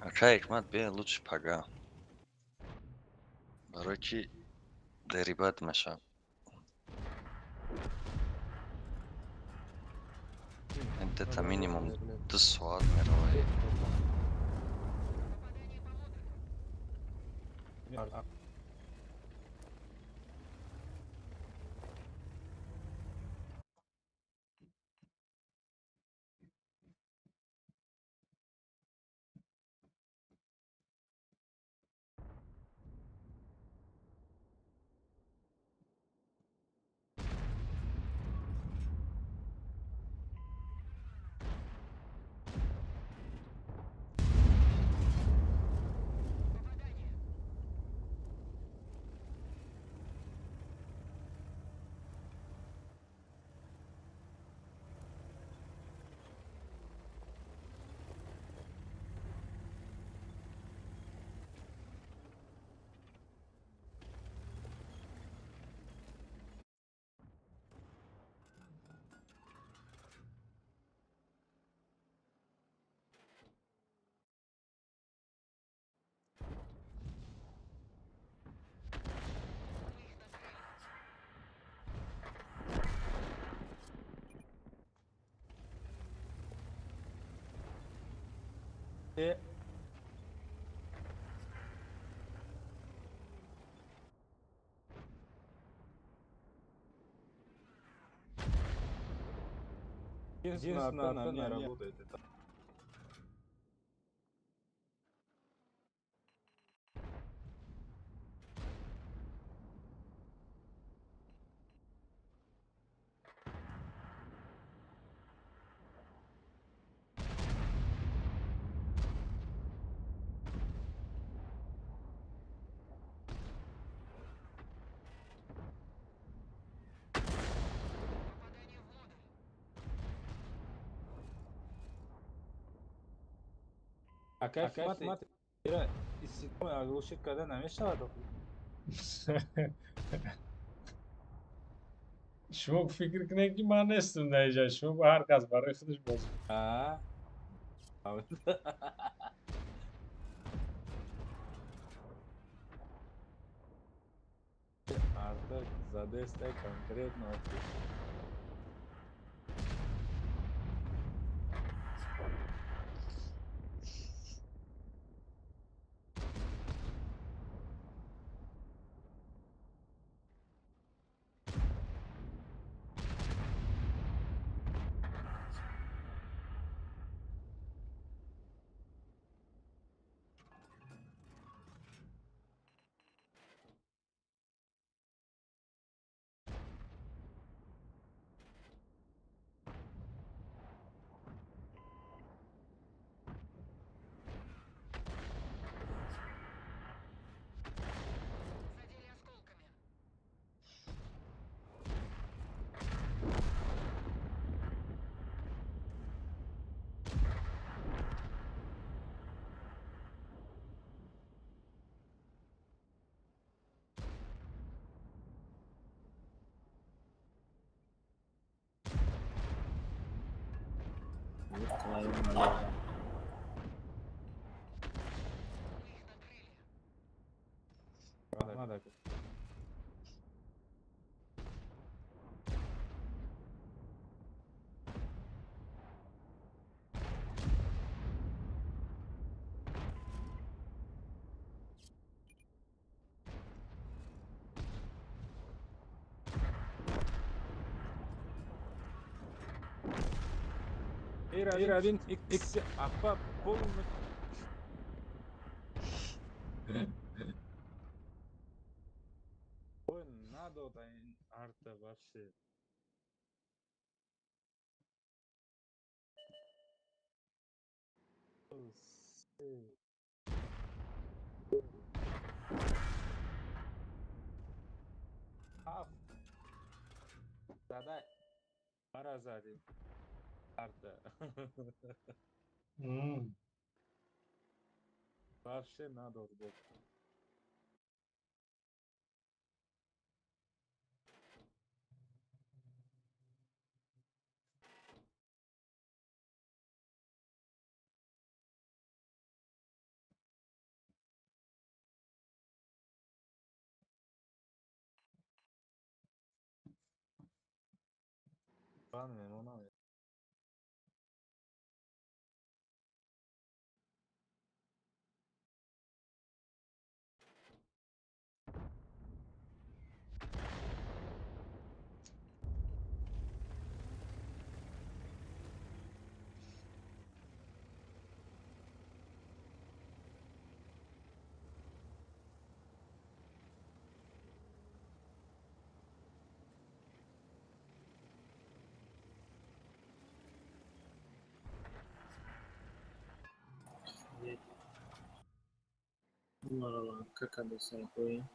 Ака Hikmat бе лучше пага. Барои ки дерибат мешам. Это минимум 2 соат меравай. Единственное, она не работает. Это... А как смотри, из седьмой оглушить, когда намешала, то شما فکر کنید که من نیستم در اینجا شما با هر کس برای خودش بازی Артак, задестай конкретно. Ёб твою налево. Надо. Ира один икс апа полный. Ой, надо да арта вообще. Half. Задай. Маразади. Арта. Вообще надо вот. Ладно, ну надо. Numaralar kakada sen koyayım.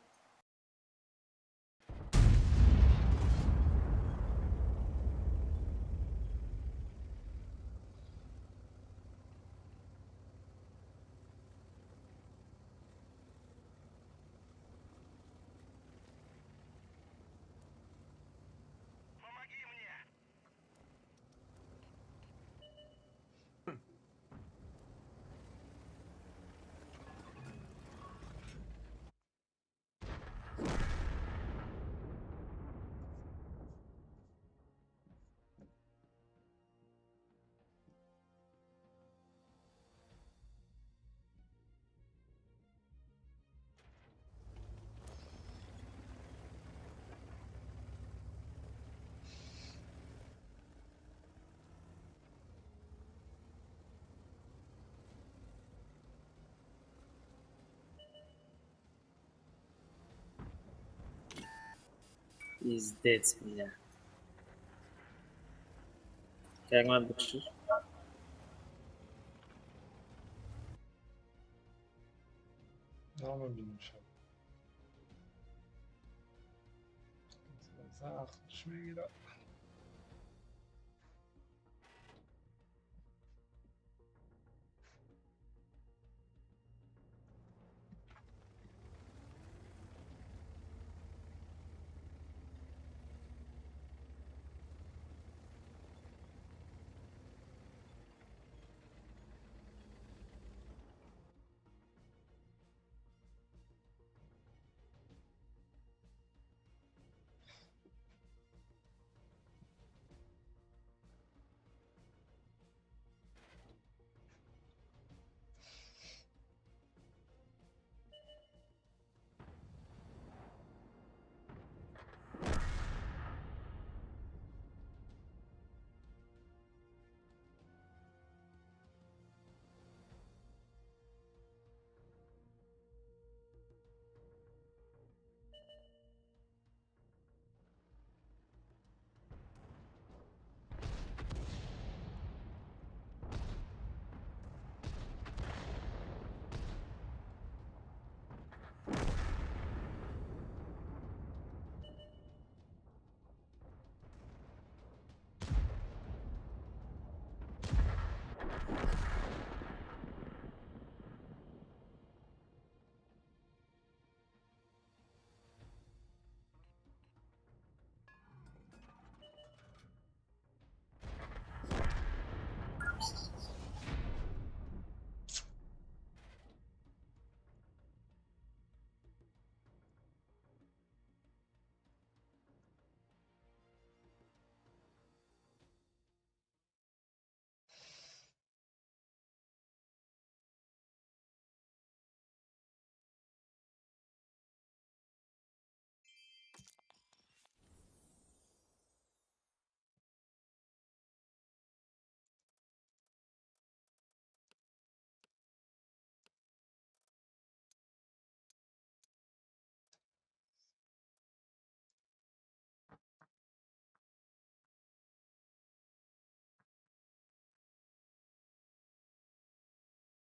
Пиздец, бля. Как надо боксить? Ama bilmiş abi. Sen şuraya gir.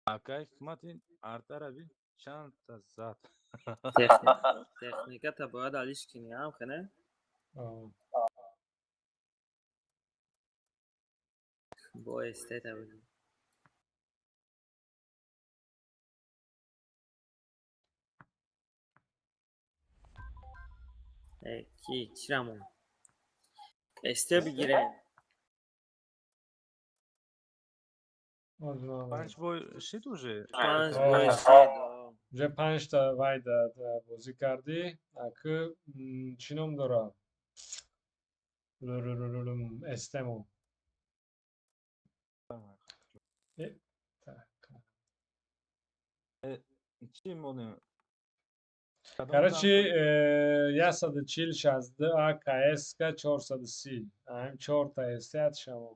Aka hikmatin artar abi chand ta zat. تکنیکا تا باید علیش کنی هم خنه آه. با استه تا بودی کی چرامون استه بگیره آه. Panch boy shit уже. 5 آه. بای 3 دو вже 5 تا вайда бозӣ кардӣ. Акӯ чӣ ном дорад? Estemo. Так. Чӣ монем? Кадом Короче, танк? 140 62 КС-ка 430. Ҳам 4 та эстият шамо.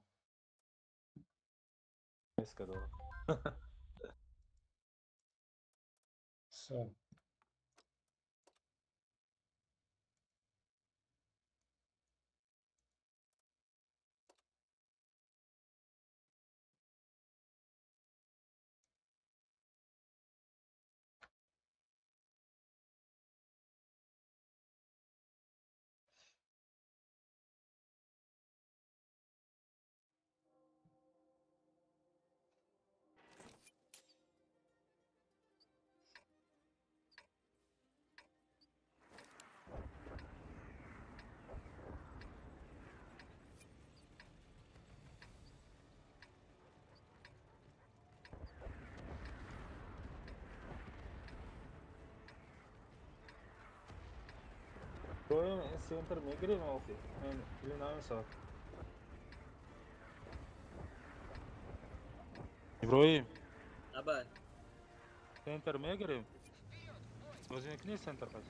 Eska dor. Всё. Royal Center Megri mi oldu? Ben bilinamı sağ. İbrahim, ابد Center Megri. O'zingni Center qaz.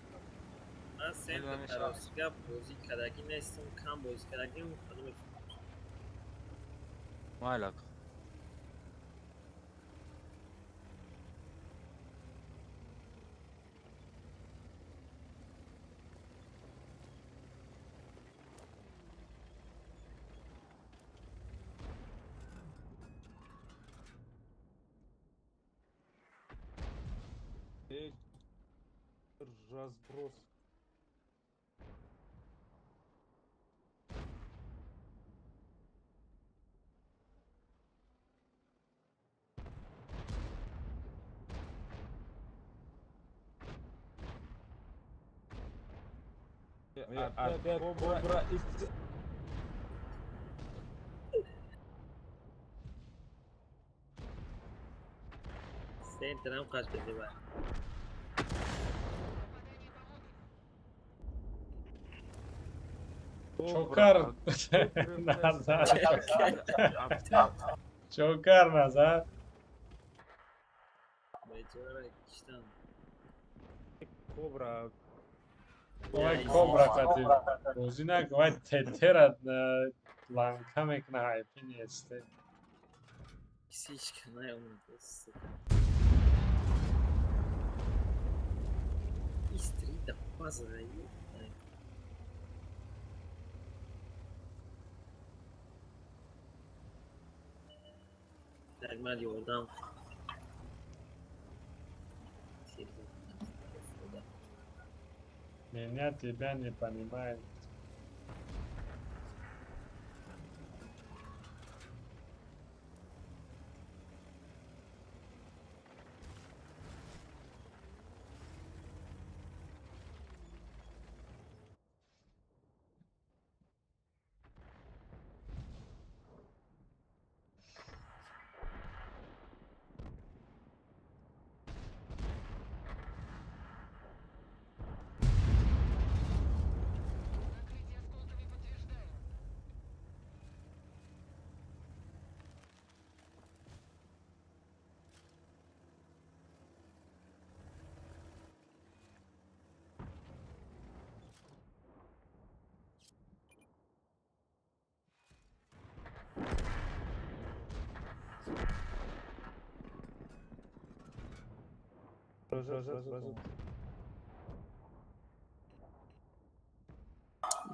من سنت Bilinamı sağ. تراسیگا بازی کردگی نیستم کم بازی کردگی خودم Malak. Разброс. Опять Кобра из... سنت هم قش بده بر Чокар назад. Чокар назад. بیچاره کشتم Кобра. Ой, кобра кати. Бозӣ накун. Вай тетерат ланка мекуна ҳайпини есте. کسیش کنه اون دوست استری دا بازایی نگمال یوردم Меня тебя не понимает.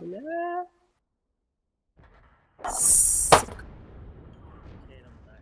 بله Kerim tak.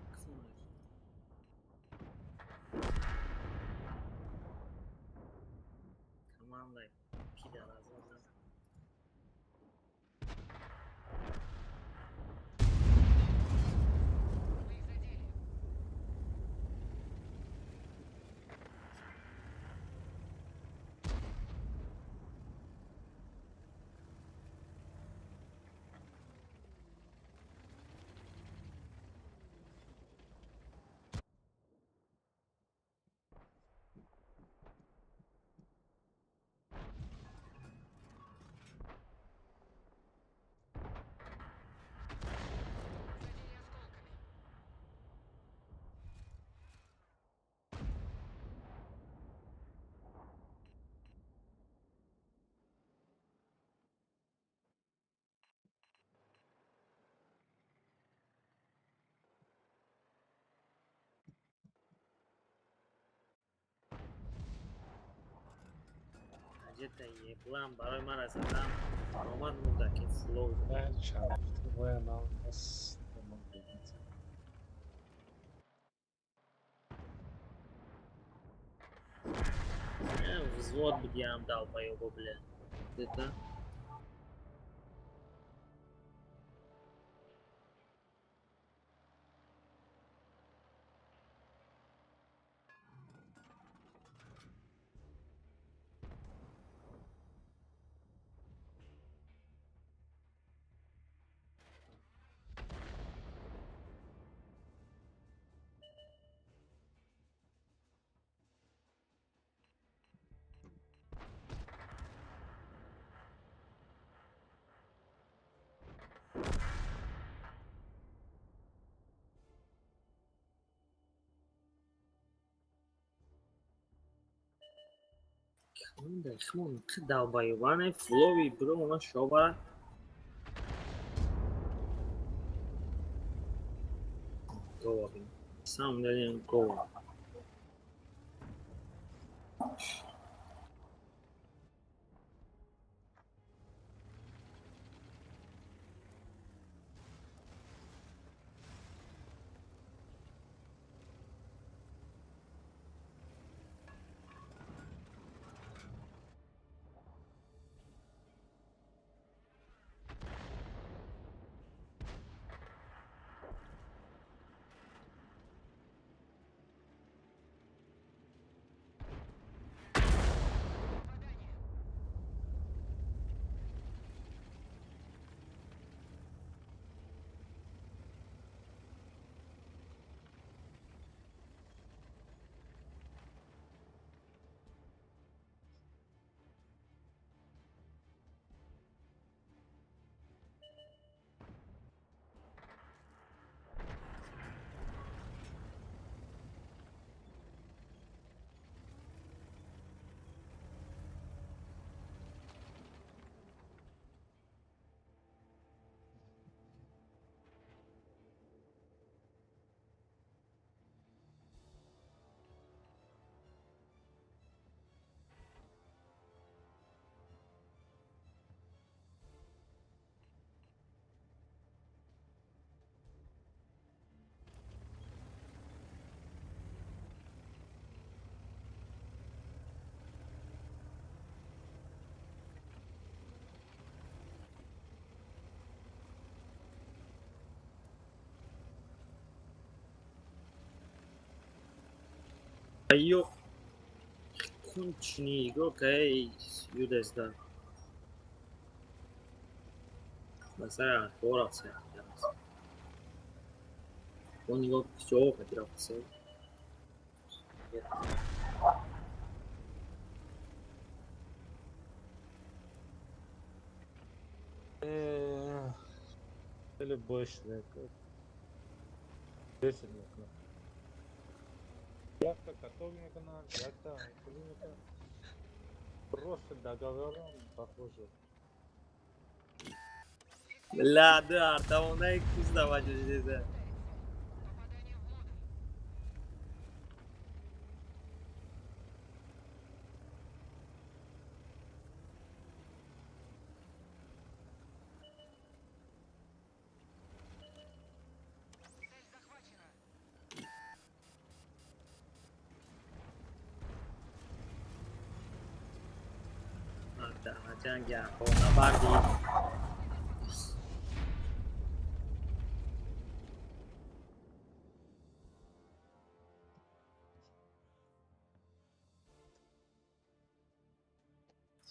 جتایی بلند برای من از آدم آمد مونده که فلو نه چرفتی باید من بس من بگید взвод бы я им дал по его, бля. Это... Кандай хмон ты долбоёбаный флови бро у нас шоба. Go сам деле go. Io конченик, окей, юдес да. Mesela doğratsa yapacağız. Onu yok çok etrafı. Или больше, да, как 10 минут. Я-то котовника на, я-то котовника. Просто договором похоже. لا да, там на их сдавать уже да. Да, jangan ya, kau bandi.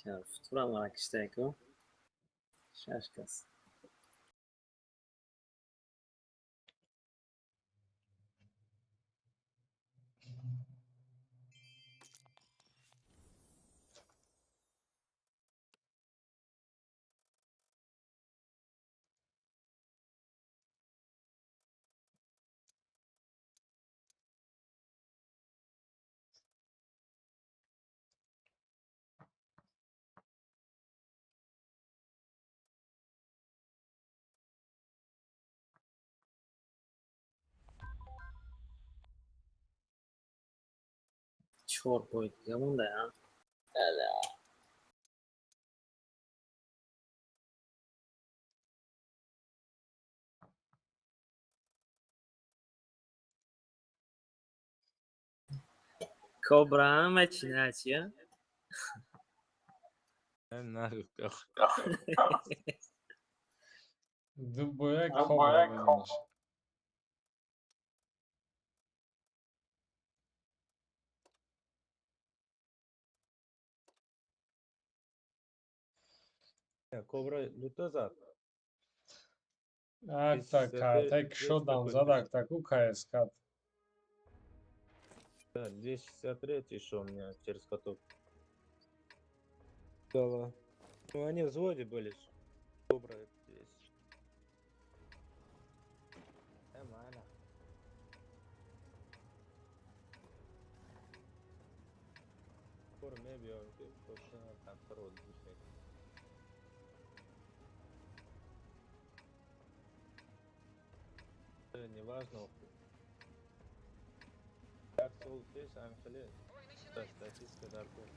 Şerif, tutamamak işte o. Şaşkız. Çor boyut, yaman da ya. Öyle. Кобра начинать, Нафиг, Dubbo'ya kobra demiş. Кобра люто зад. Ak taka, tek що дам задак таку КСК. Да, 263 что у меня через каток. Дала. Ну они в взводе были ж. Кобра здесь. Нормально. Скоро не бьем, просто там второй душник. Не важно. Как сол здесь, Анхеле. Да, статистика дарков.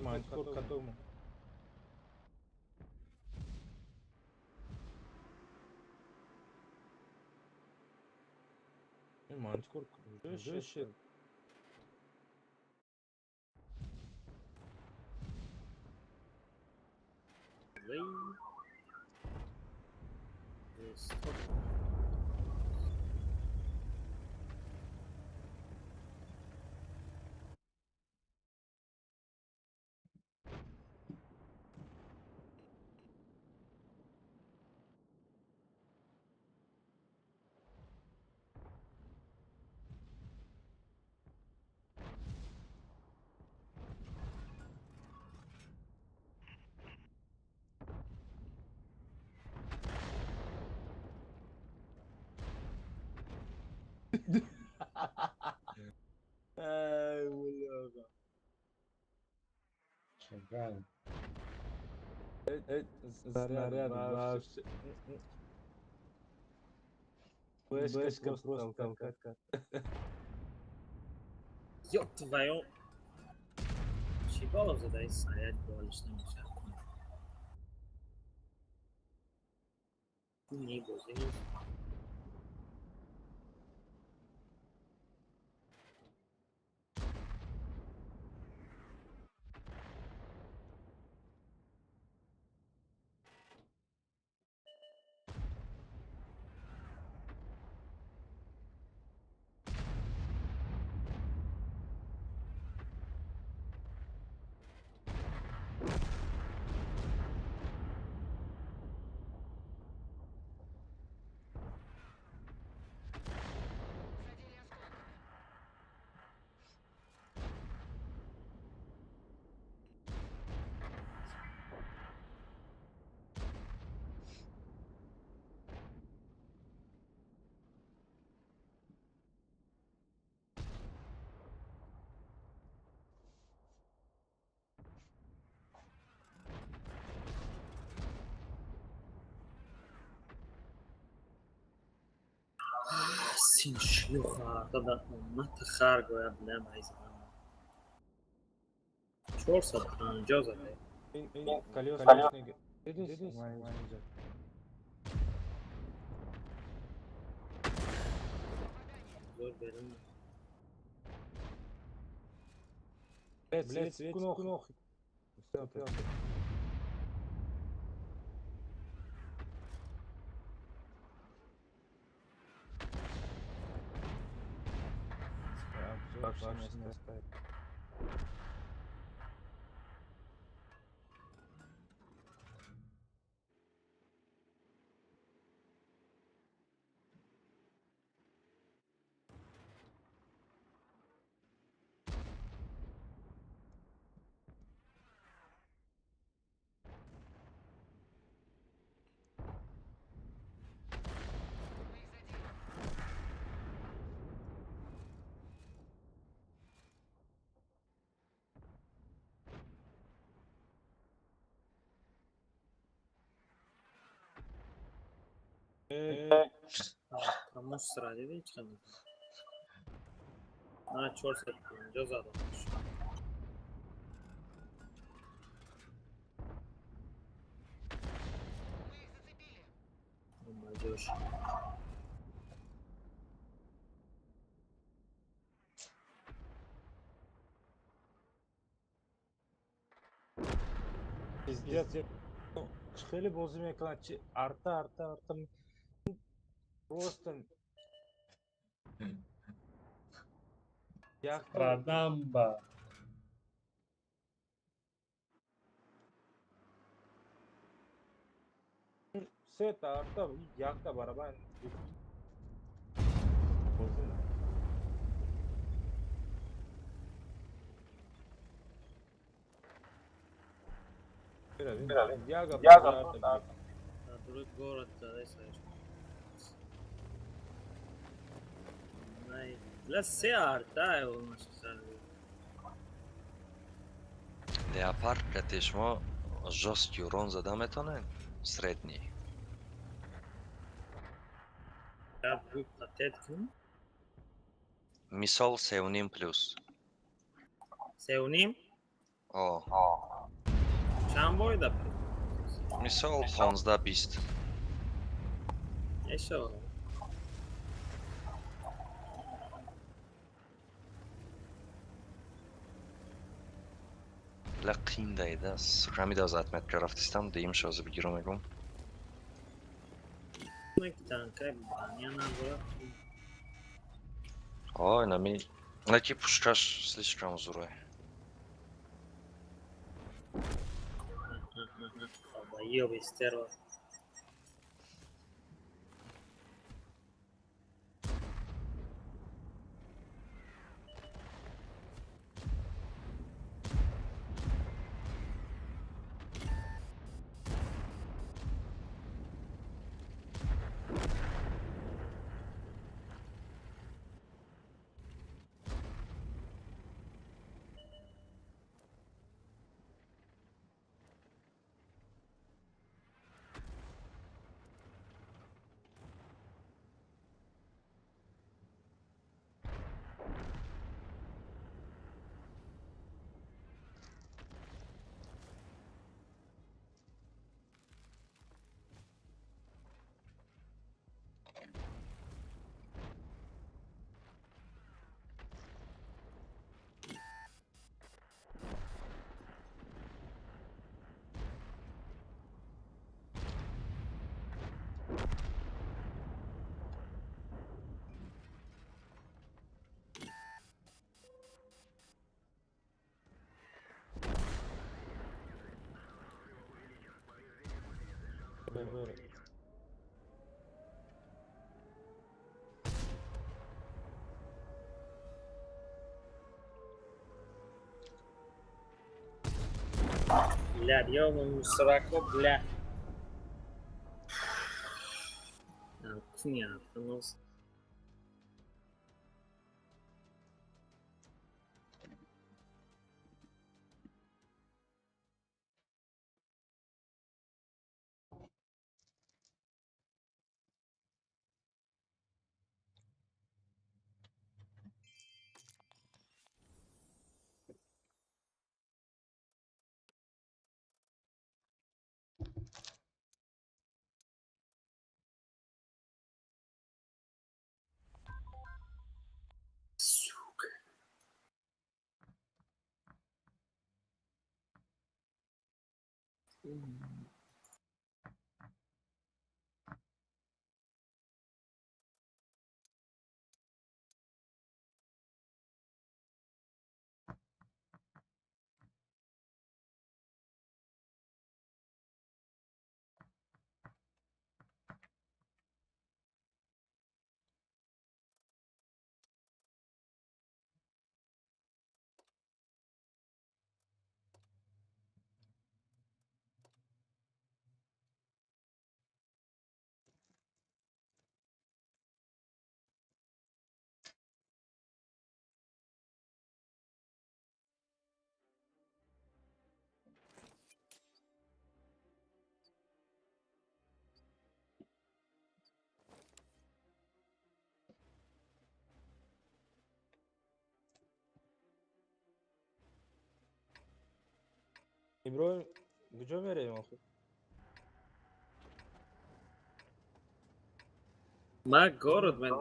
Мать, сколько дома? Мать, сколько? Жесть. Ай, бляха. Шагай. Снаряд вообще. Вышка просто толкать. Ёб твою. Чебалов задай снаряд говоришь, не мешай. Не бузи. Син шлюха, тогда мата харгоя, бля, майзана. 450 задай. Колеса снеги. Зор берем. Блять, светку. Все, пёрт. Обзор башни оставить. Kamush sıra dedi hiç kanı. Bana 450 zadım. Молодежь. Пиздец. Ну, Шхели возле меня арта. Просто яхта. Радамба. Все это арта, яхта барабан. Возле меня. Яга арта. Другой город, да, слышишь. Для арта у нас Leopard пятишмо жесткий урон задаметонен, средний. Я буду платить кем? Мисол сеуним плюс. Сеуним? О, Чам бойда? мисол 15 бист. Еще. لا قیندایده است. همی از متر رفتستم دیم شازه بگیرم اگم. Как танка, баня на город. Ой, нами. Наки пушкаш слишком зурой. Долбоёбый стерва. Бля, ёбаный сраку, бля. Кухня, понос. Сука. İbrahim güce vereyim oku. Ma город мен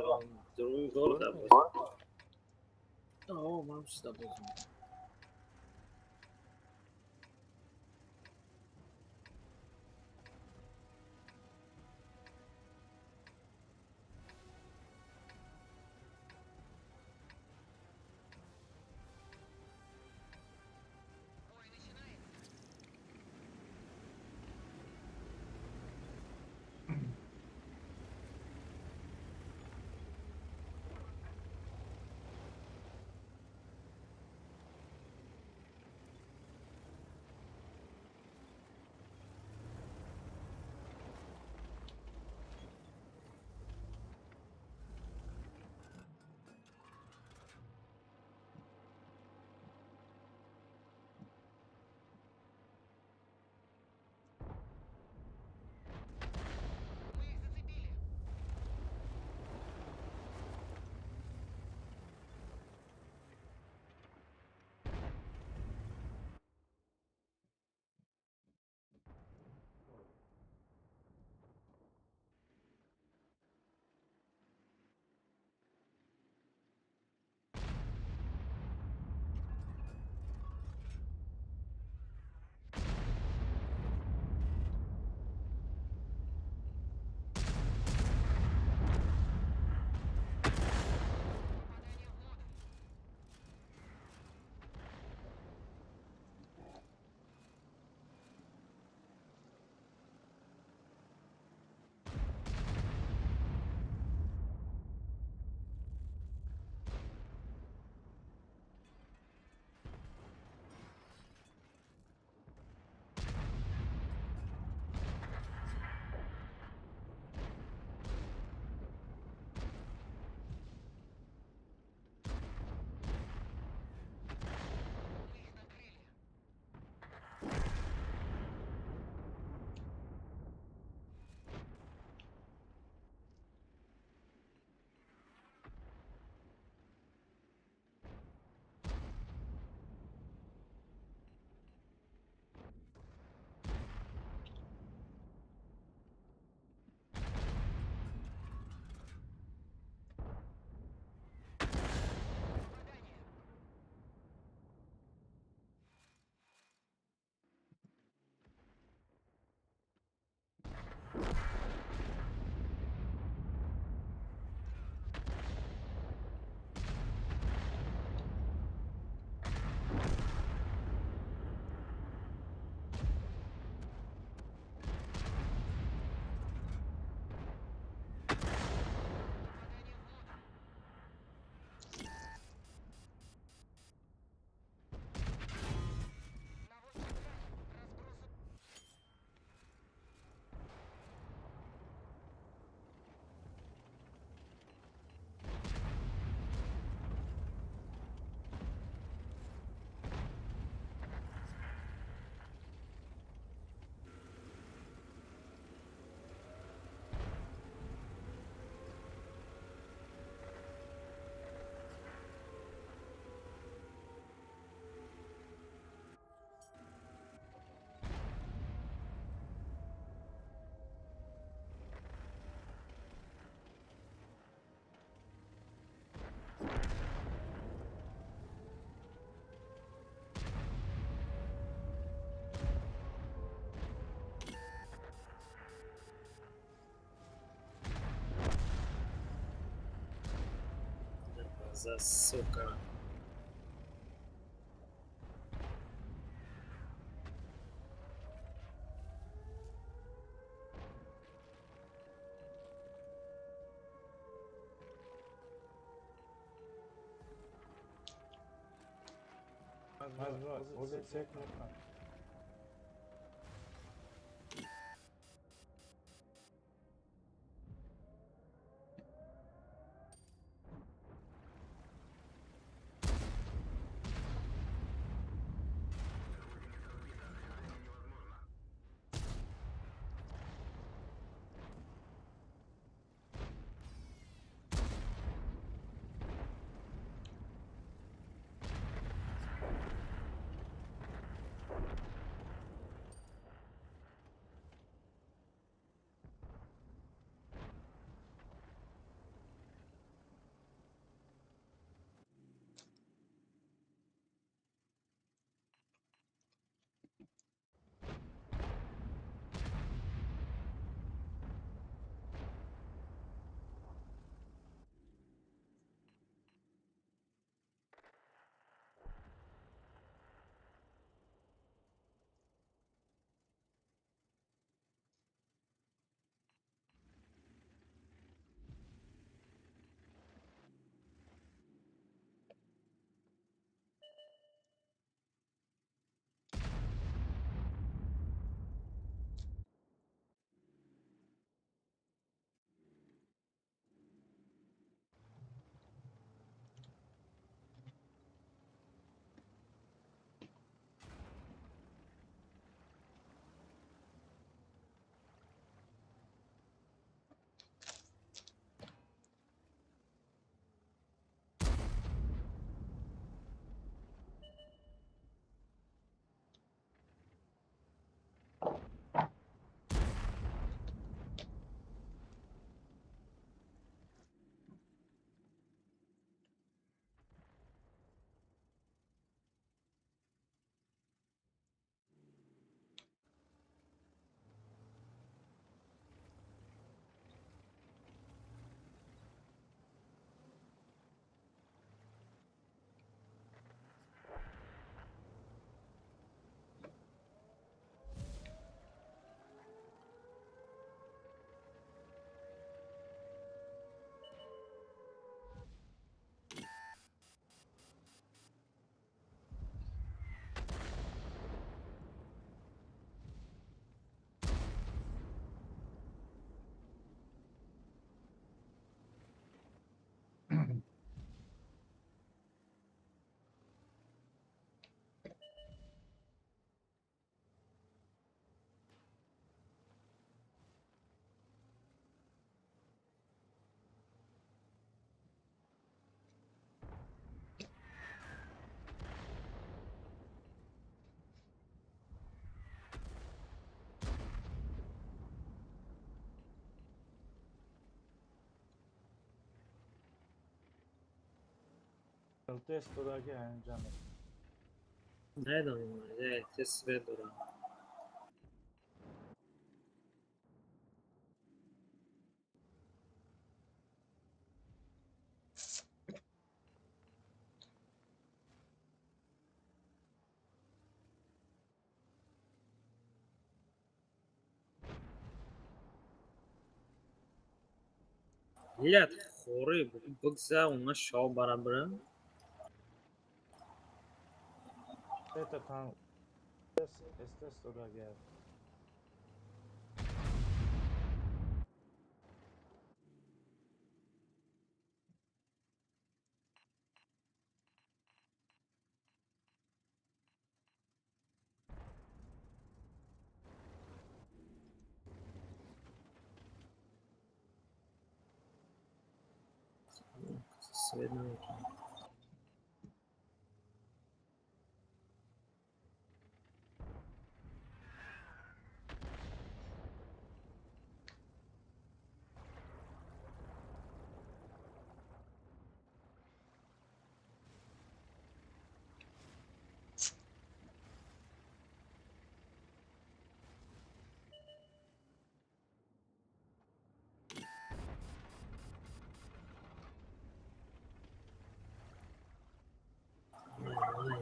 другой город бозим. О, мам что бозим. За сука. Возле церкви. Testodagi anjami. Neydem? Test ver dura. Millet xori bıksa ona şov barabara. Это там testodagi. Svedno.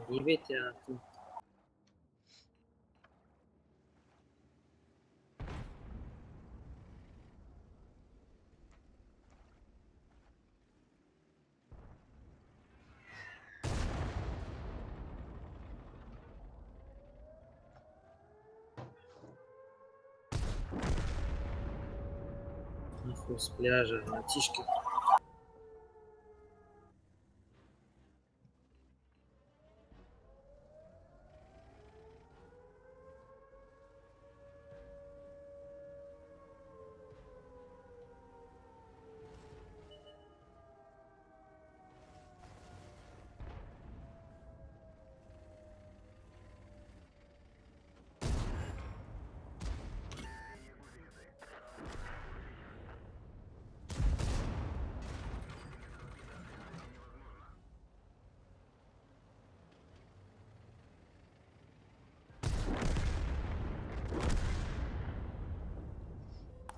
Evet ya. Нахуй с пляжа, братишки.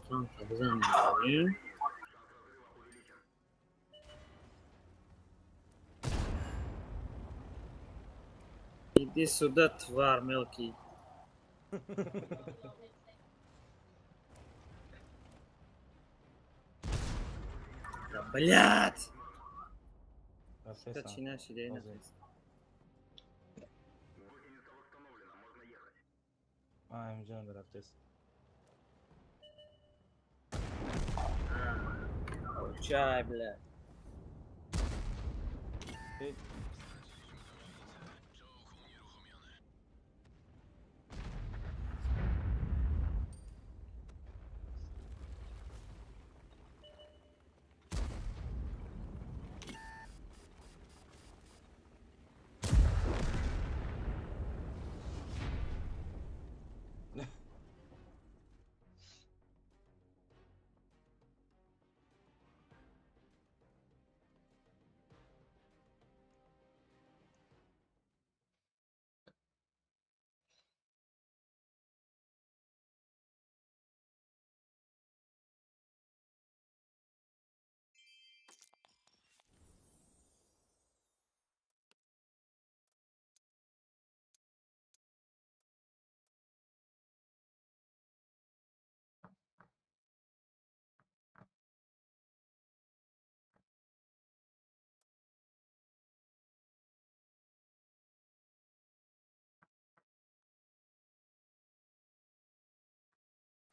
Kanka bizden yani. Иди сюда, тварь мелкий. Да блять! Начинаешь идея на фест. Amcam da test. Получай, блядь.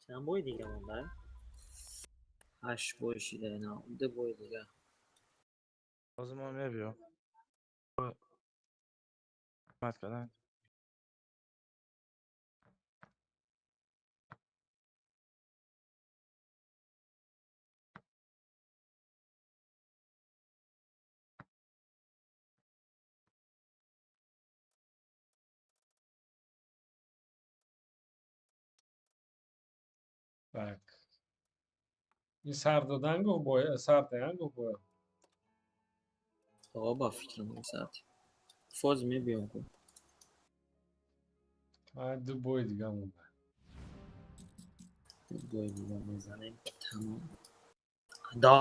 Sen boy دیگه من 8 boy شده نه ده boy دیگه O zaman veriyor. Arkadan. Bak. این سر دادن گفت باید سر دادن گفت باید بابا فکرم ساعت فوز میبیام کن دو بوی دیگه مونده. دوی دیگه میزنیم تمام دا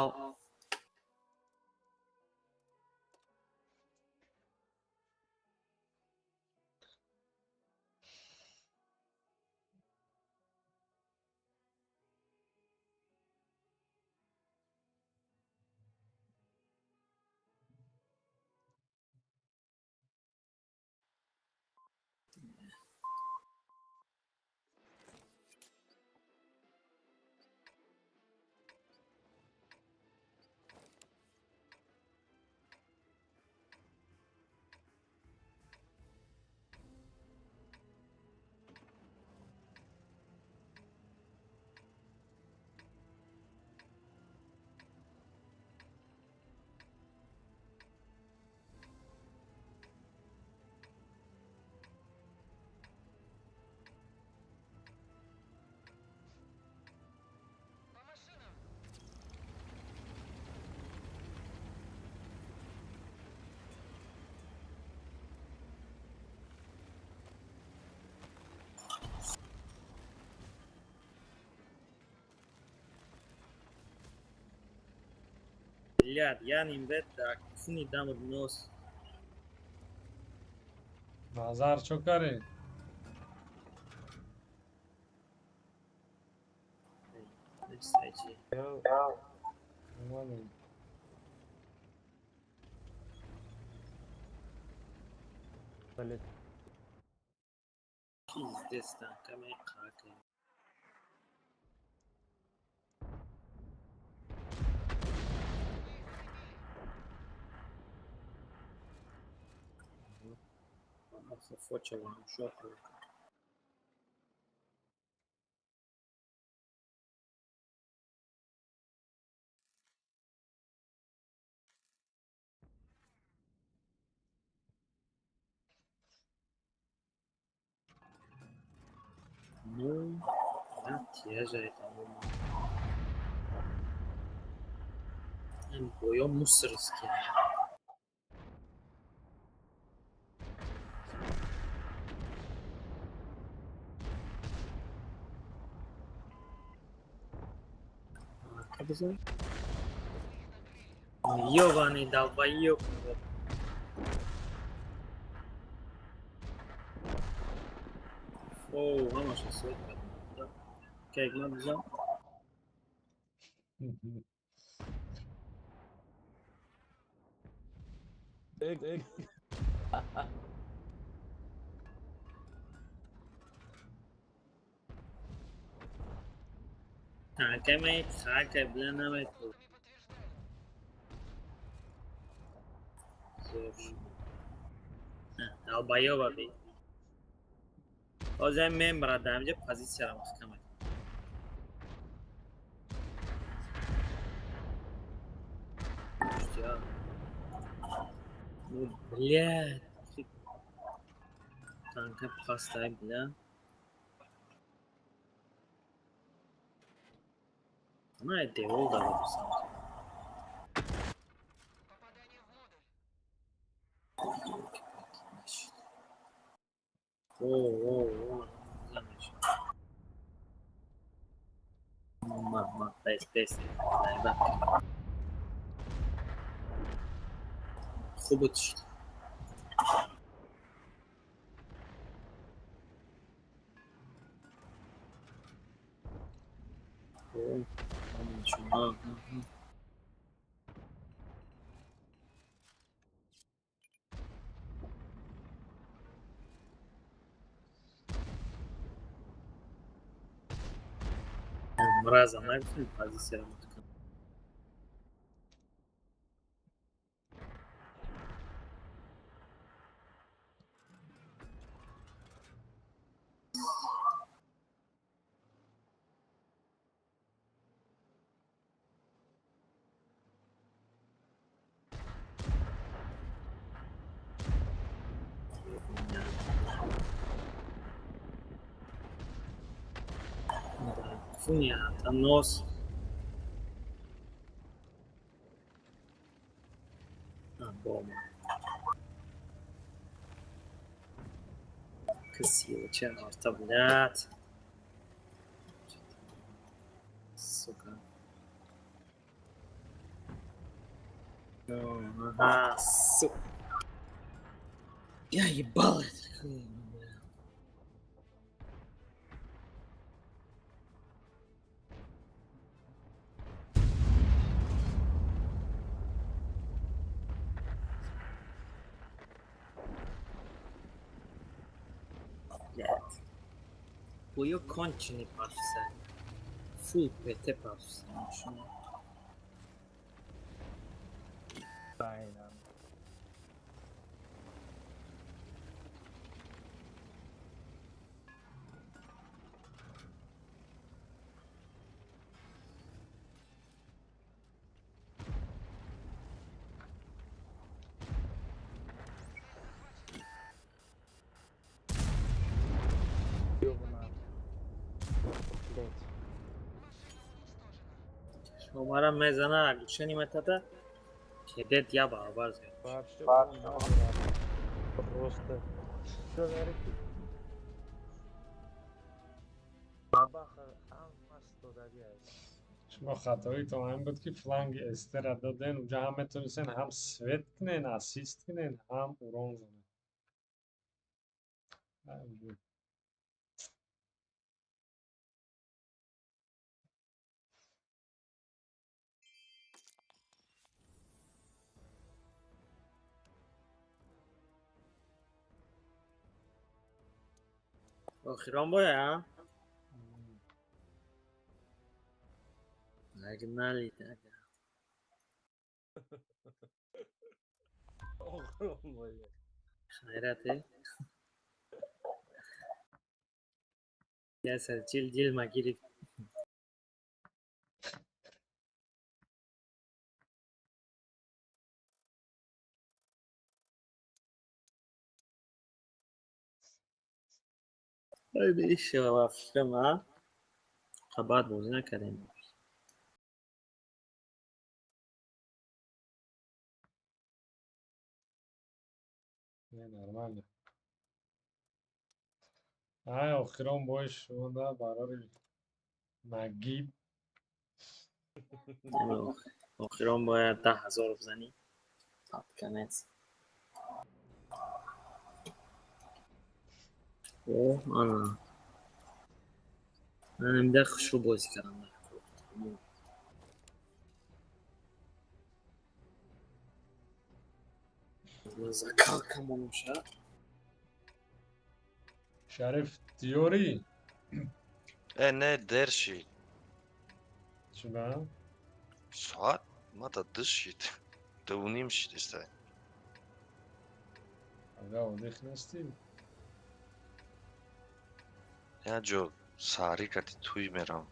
Блядь, я не так, фуни дам в нос. نظر چو کاری؟ Кстати, اومدم. пиздец, там, камень какай. Фоча вам шоку. Ну, да, те же это. Боем мусорский. Как бы ёбаный долбоёб. Оу, мама сейчас это. Как надо взял? Камень какай, блин, нам это. Долбоёба, бей. Hozir men birodamga pozitsiyalarim mahkam. Что? Ну, блядь. Танка поставь, бля. Она это и волга написала. О. Мама, тест. Да. Хобот что? О, ничего. Мраза, нахуй позиция. Фуня, там нос. Бомба. 34 та, блядь. Сука. Ну, ага, сука. Я ебал это. Бля. Блядь. Хуё конченый парфюм. Фу, ПТ парфюм. Тайна. Ёбаная. Блядь. شماره میزنه گوشنی متده که دید یا برابر زید Вообще он нахуй. Просто. Что говорит? Бабаха хаммас додагиай. شما خطایی تو همین بود که فلنگ استر را دادن اونجا هم میتونستن هم سویت کنن اسیست کنن هم اوران زنن همینجور. آخران باید اگه نلیده خیرته یه سر جیل ما گیری خیلی ایشه و افشم ها خبر بوزی نکردیم نه نرماله های آخران باش شده برای مگیب آخران باید 10,000 بزنی تاپ کنیت اوه آنا من امده خوشو بازی کردم زکال کمون شد شریف دیوری نه درشی چرا؟ saat ما da dışıydı. Dövüneyim işte. اگه آدیخ نستی Ya jo sari kati tui meram.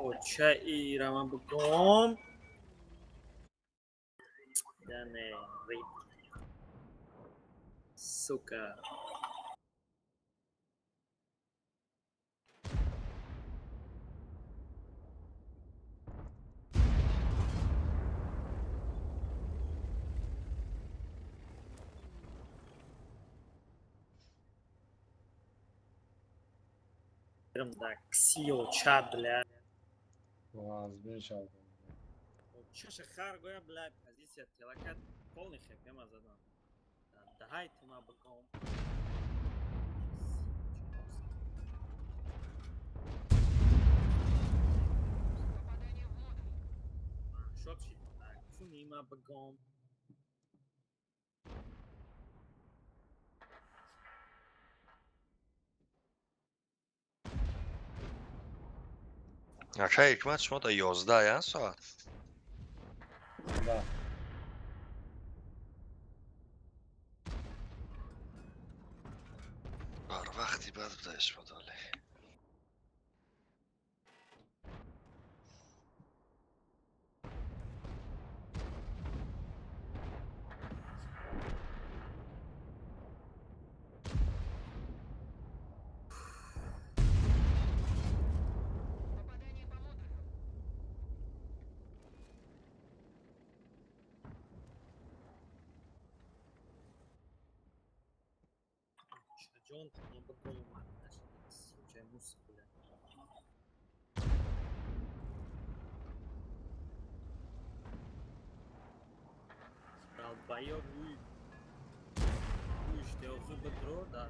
اوچه ای را من بگم دنه ریپ سوکا برم دا کسی اوچه بله و از بین شد اوچه خر گویا بله پزیسیا تلکت полный хекем азадам دهای تو ما بگم میمه بگم Aka Hikmat شما تا 11 یا ساعت Да. بر وقتی بعد بدهش مداله جون ما بگم چه مشکله Bayağı büyük. Bu işte olsun petrol da.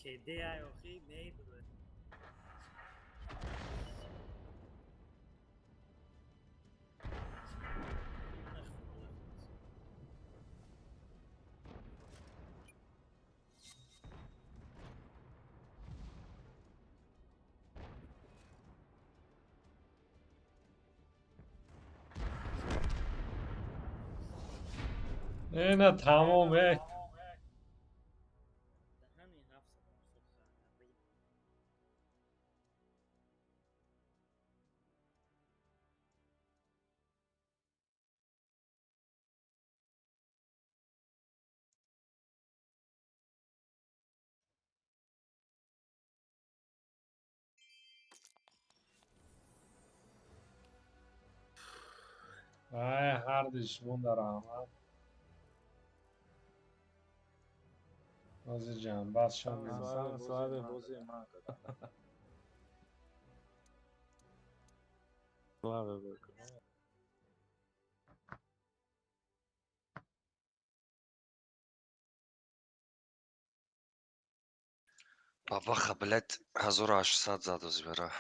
Kedi ayağı neydi be? نه تمامه. همین هفت هر دشمون دارم. بازی جنبه شان صاحب بازی ما Слава Богу. بابا خبلت 1800 زد از بره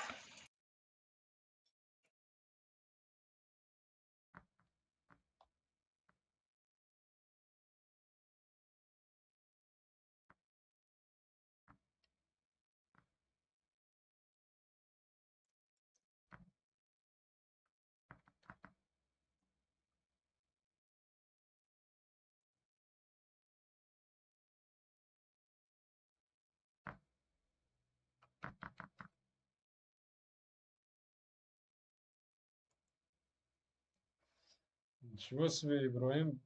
چی اسمه ابراهیم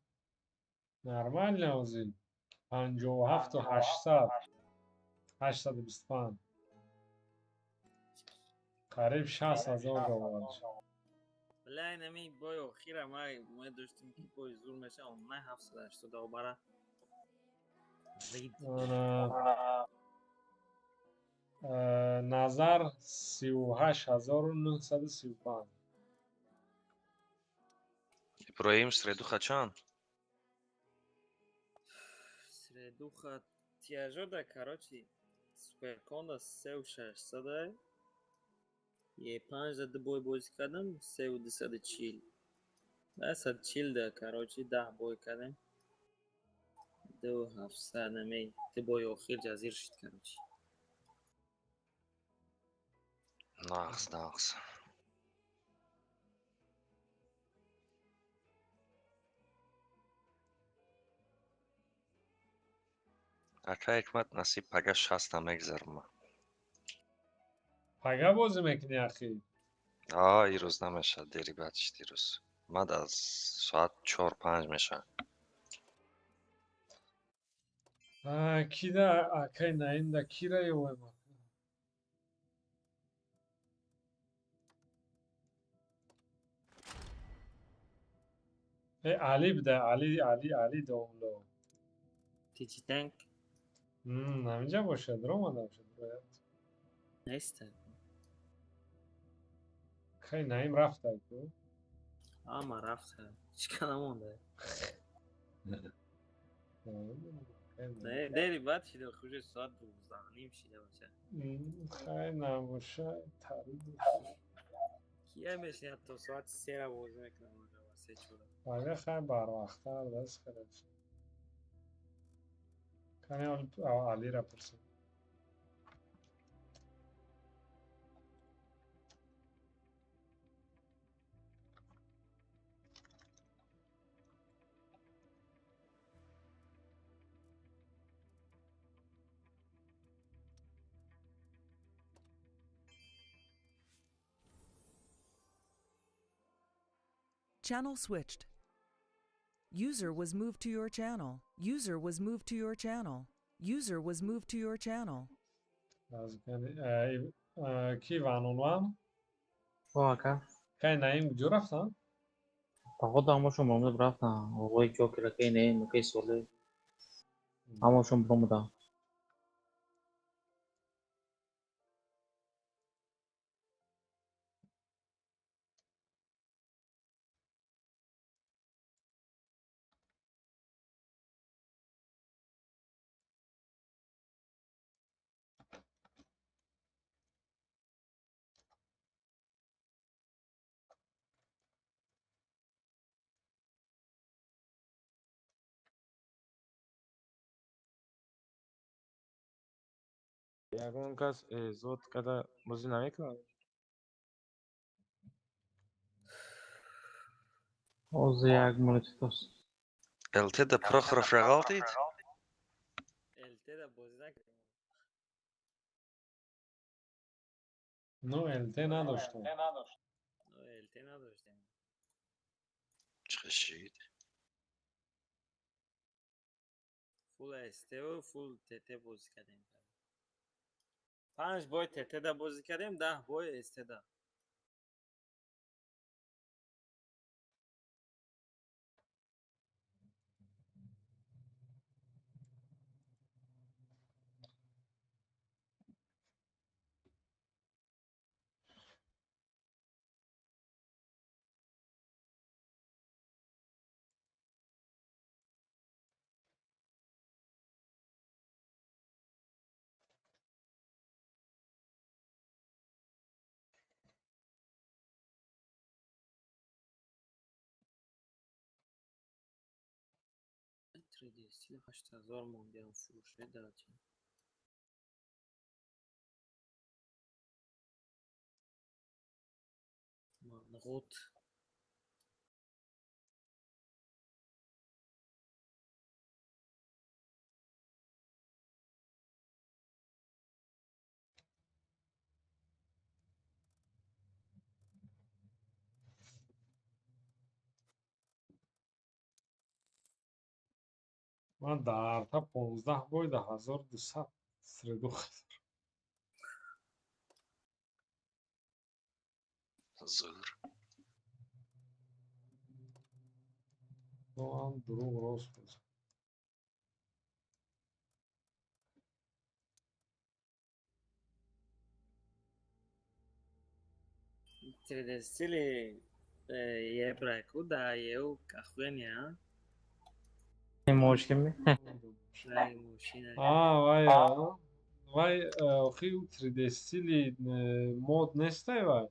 نرمال نوازی 57 و 800 825 قریب 60,000 گاوال شد. ولی اینمی بای آخیر ما اومد داشتیم که بای زور میشه اون نه 780 برا رید نظر 38,935. иброҳим средуха чанд? средуха тяжода короче суперконда 3600 е 5 да бой бозӣ кардам 3240 140 да короче 10 бой кардем 2700 нами ти бой охир ҷазир шуд короче нақс ака ҳикмат насиб пага 60 мегзарма. پگه بازی میکنی اخی؟ ирӯз намешад, дери баъд шид ирӯз. Мад аз соат 4-5 мешавад. کی ده اکی نایم ده کی را یویم؟ علی بده علی دوملو. تیچی تنک نمیجا باشه درو ماده باشه باید. نیست کی نایم رفته کو؟ اما رفته چیکار نمونده نه دیری بعد شده خوش ساعت 12:30 شده باشه خیلی نباشه تاریخ کیه میشه تا ساعت 3 را بازی میکنه اونجا و 3-4 پگه خیلی بروقتر دست خیلی کنی علی را پرسیم Channel switched. User was moved to your channel. User was moved to your channel. User was moved to your channel. از کنی کی وانونوان؟ واقعا کی نایم جو رفتن؟ فقط همشون برمده رفتن آقای جوکر که اینه مکی سوله همشون برمده یگان کس زود کده بازی نمیکنه اوز یک مونیتوس LT Прохоров рағалтид? الته دا بازی نکردیم نو الته نداشتم الته نداشتیم Чиқишид? فول استه و فول تته بازی کردیم 5 بای تته دا بازی کردیم 10 بای استه دا3D 38,000 موندیم فروشه دادیم نقود من در تا 15 بای 1200 سردو زور. تو هم دروغ راست بود.3D stili je braku da je u kahvenija. Emotion. Ай, мужчина. Вай, вай, охи у 3D стили мод нестай вай.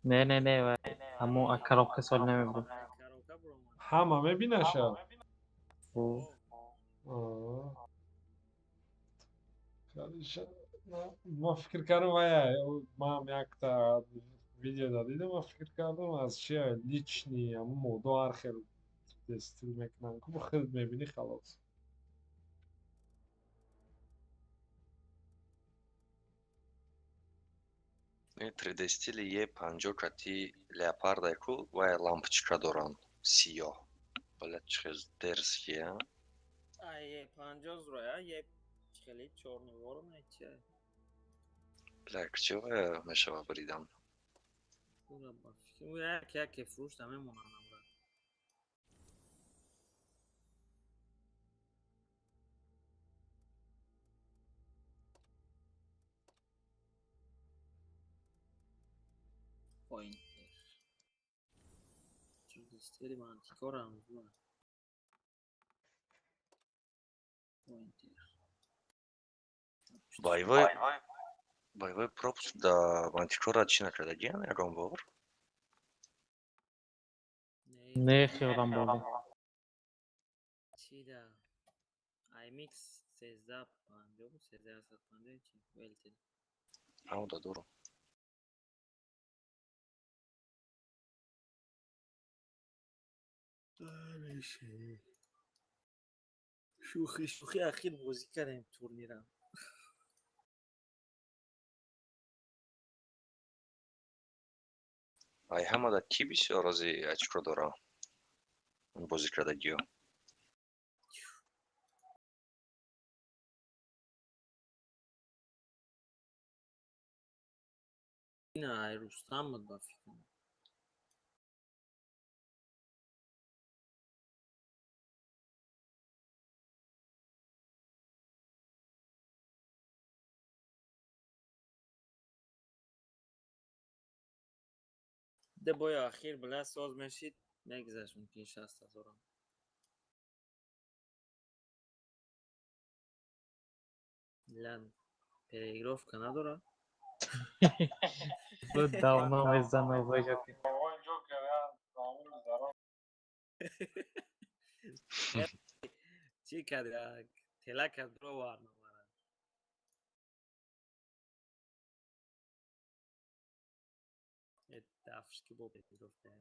نه و همون کارابکه سال نمیبود. Коробка брома. Ҳама мебинаша. او ма фикр кардам вай, ман якта видео дидам, ма фикр кардам аз чи лични ҳамун модо ҳар хел 3D стил мекунам, ки бо хелд мебини халос. این 3D стили یه 50 кати леопардайку ва лампочка доран сиёҳ. Блядь, чиқез дерзкие. Ай, je 50 zloja, je cheli čornovorné, če? Блядь, чего мешава бридан? Kura bafi. U jaké fruš tam nemôžem nabrať. Pointer. Čo steli mám ti korám zle. Pointer. Боевой пропуск да мантикора чӣ накардагиян ягон бор? نه خیالم بالا. Чӣ да? IMX 1350 بود 1350 چی؟ Welted. ҳамуда дорум. شوخی اخیر بازی کردیم تورنیرم. Ай ҳамада кӣ бисёр рози очко дора? Бозикардагиё. اینا رستم بود با فکر. ده بای اخیر بلا ساز میشید نگذشون که 60,000 لن پریگراف که نداره. بود داونا میزنه و باید چی کرد؟ تلک کرد برو وارنا وارن. اتفش که با پریگراف ده.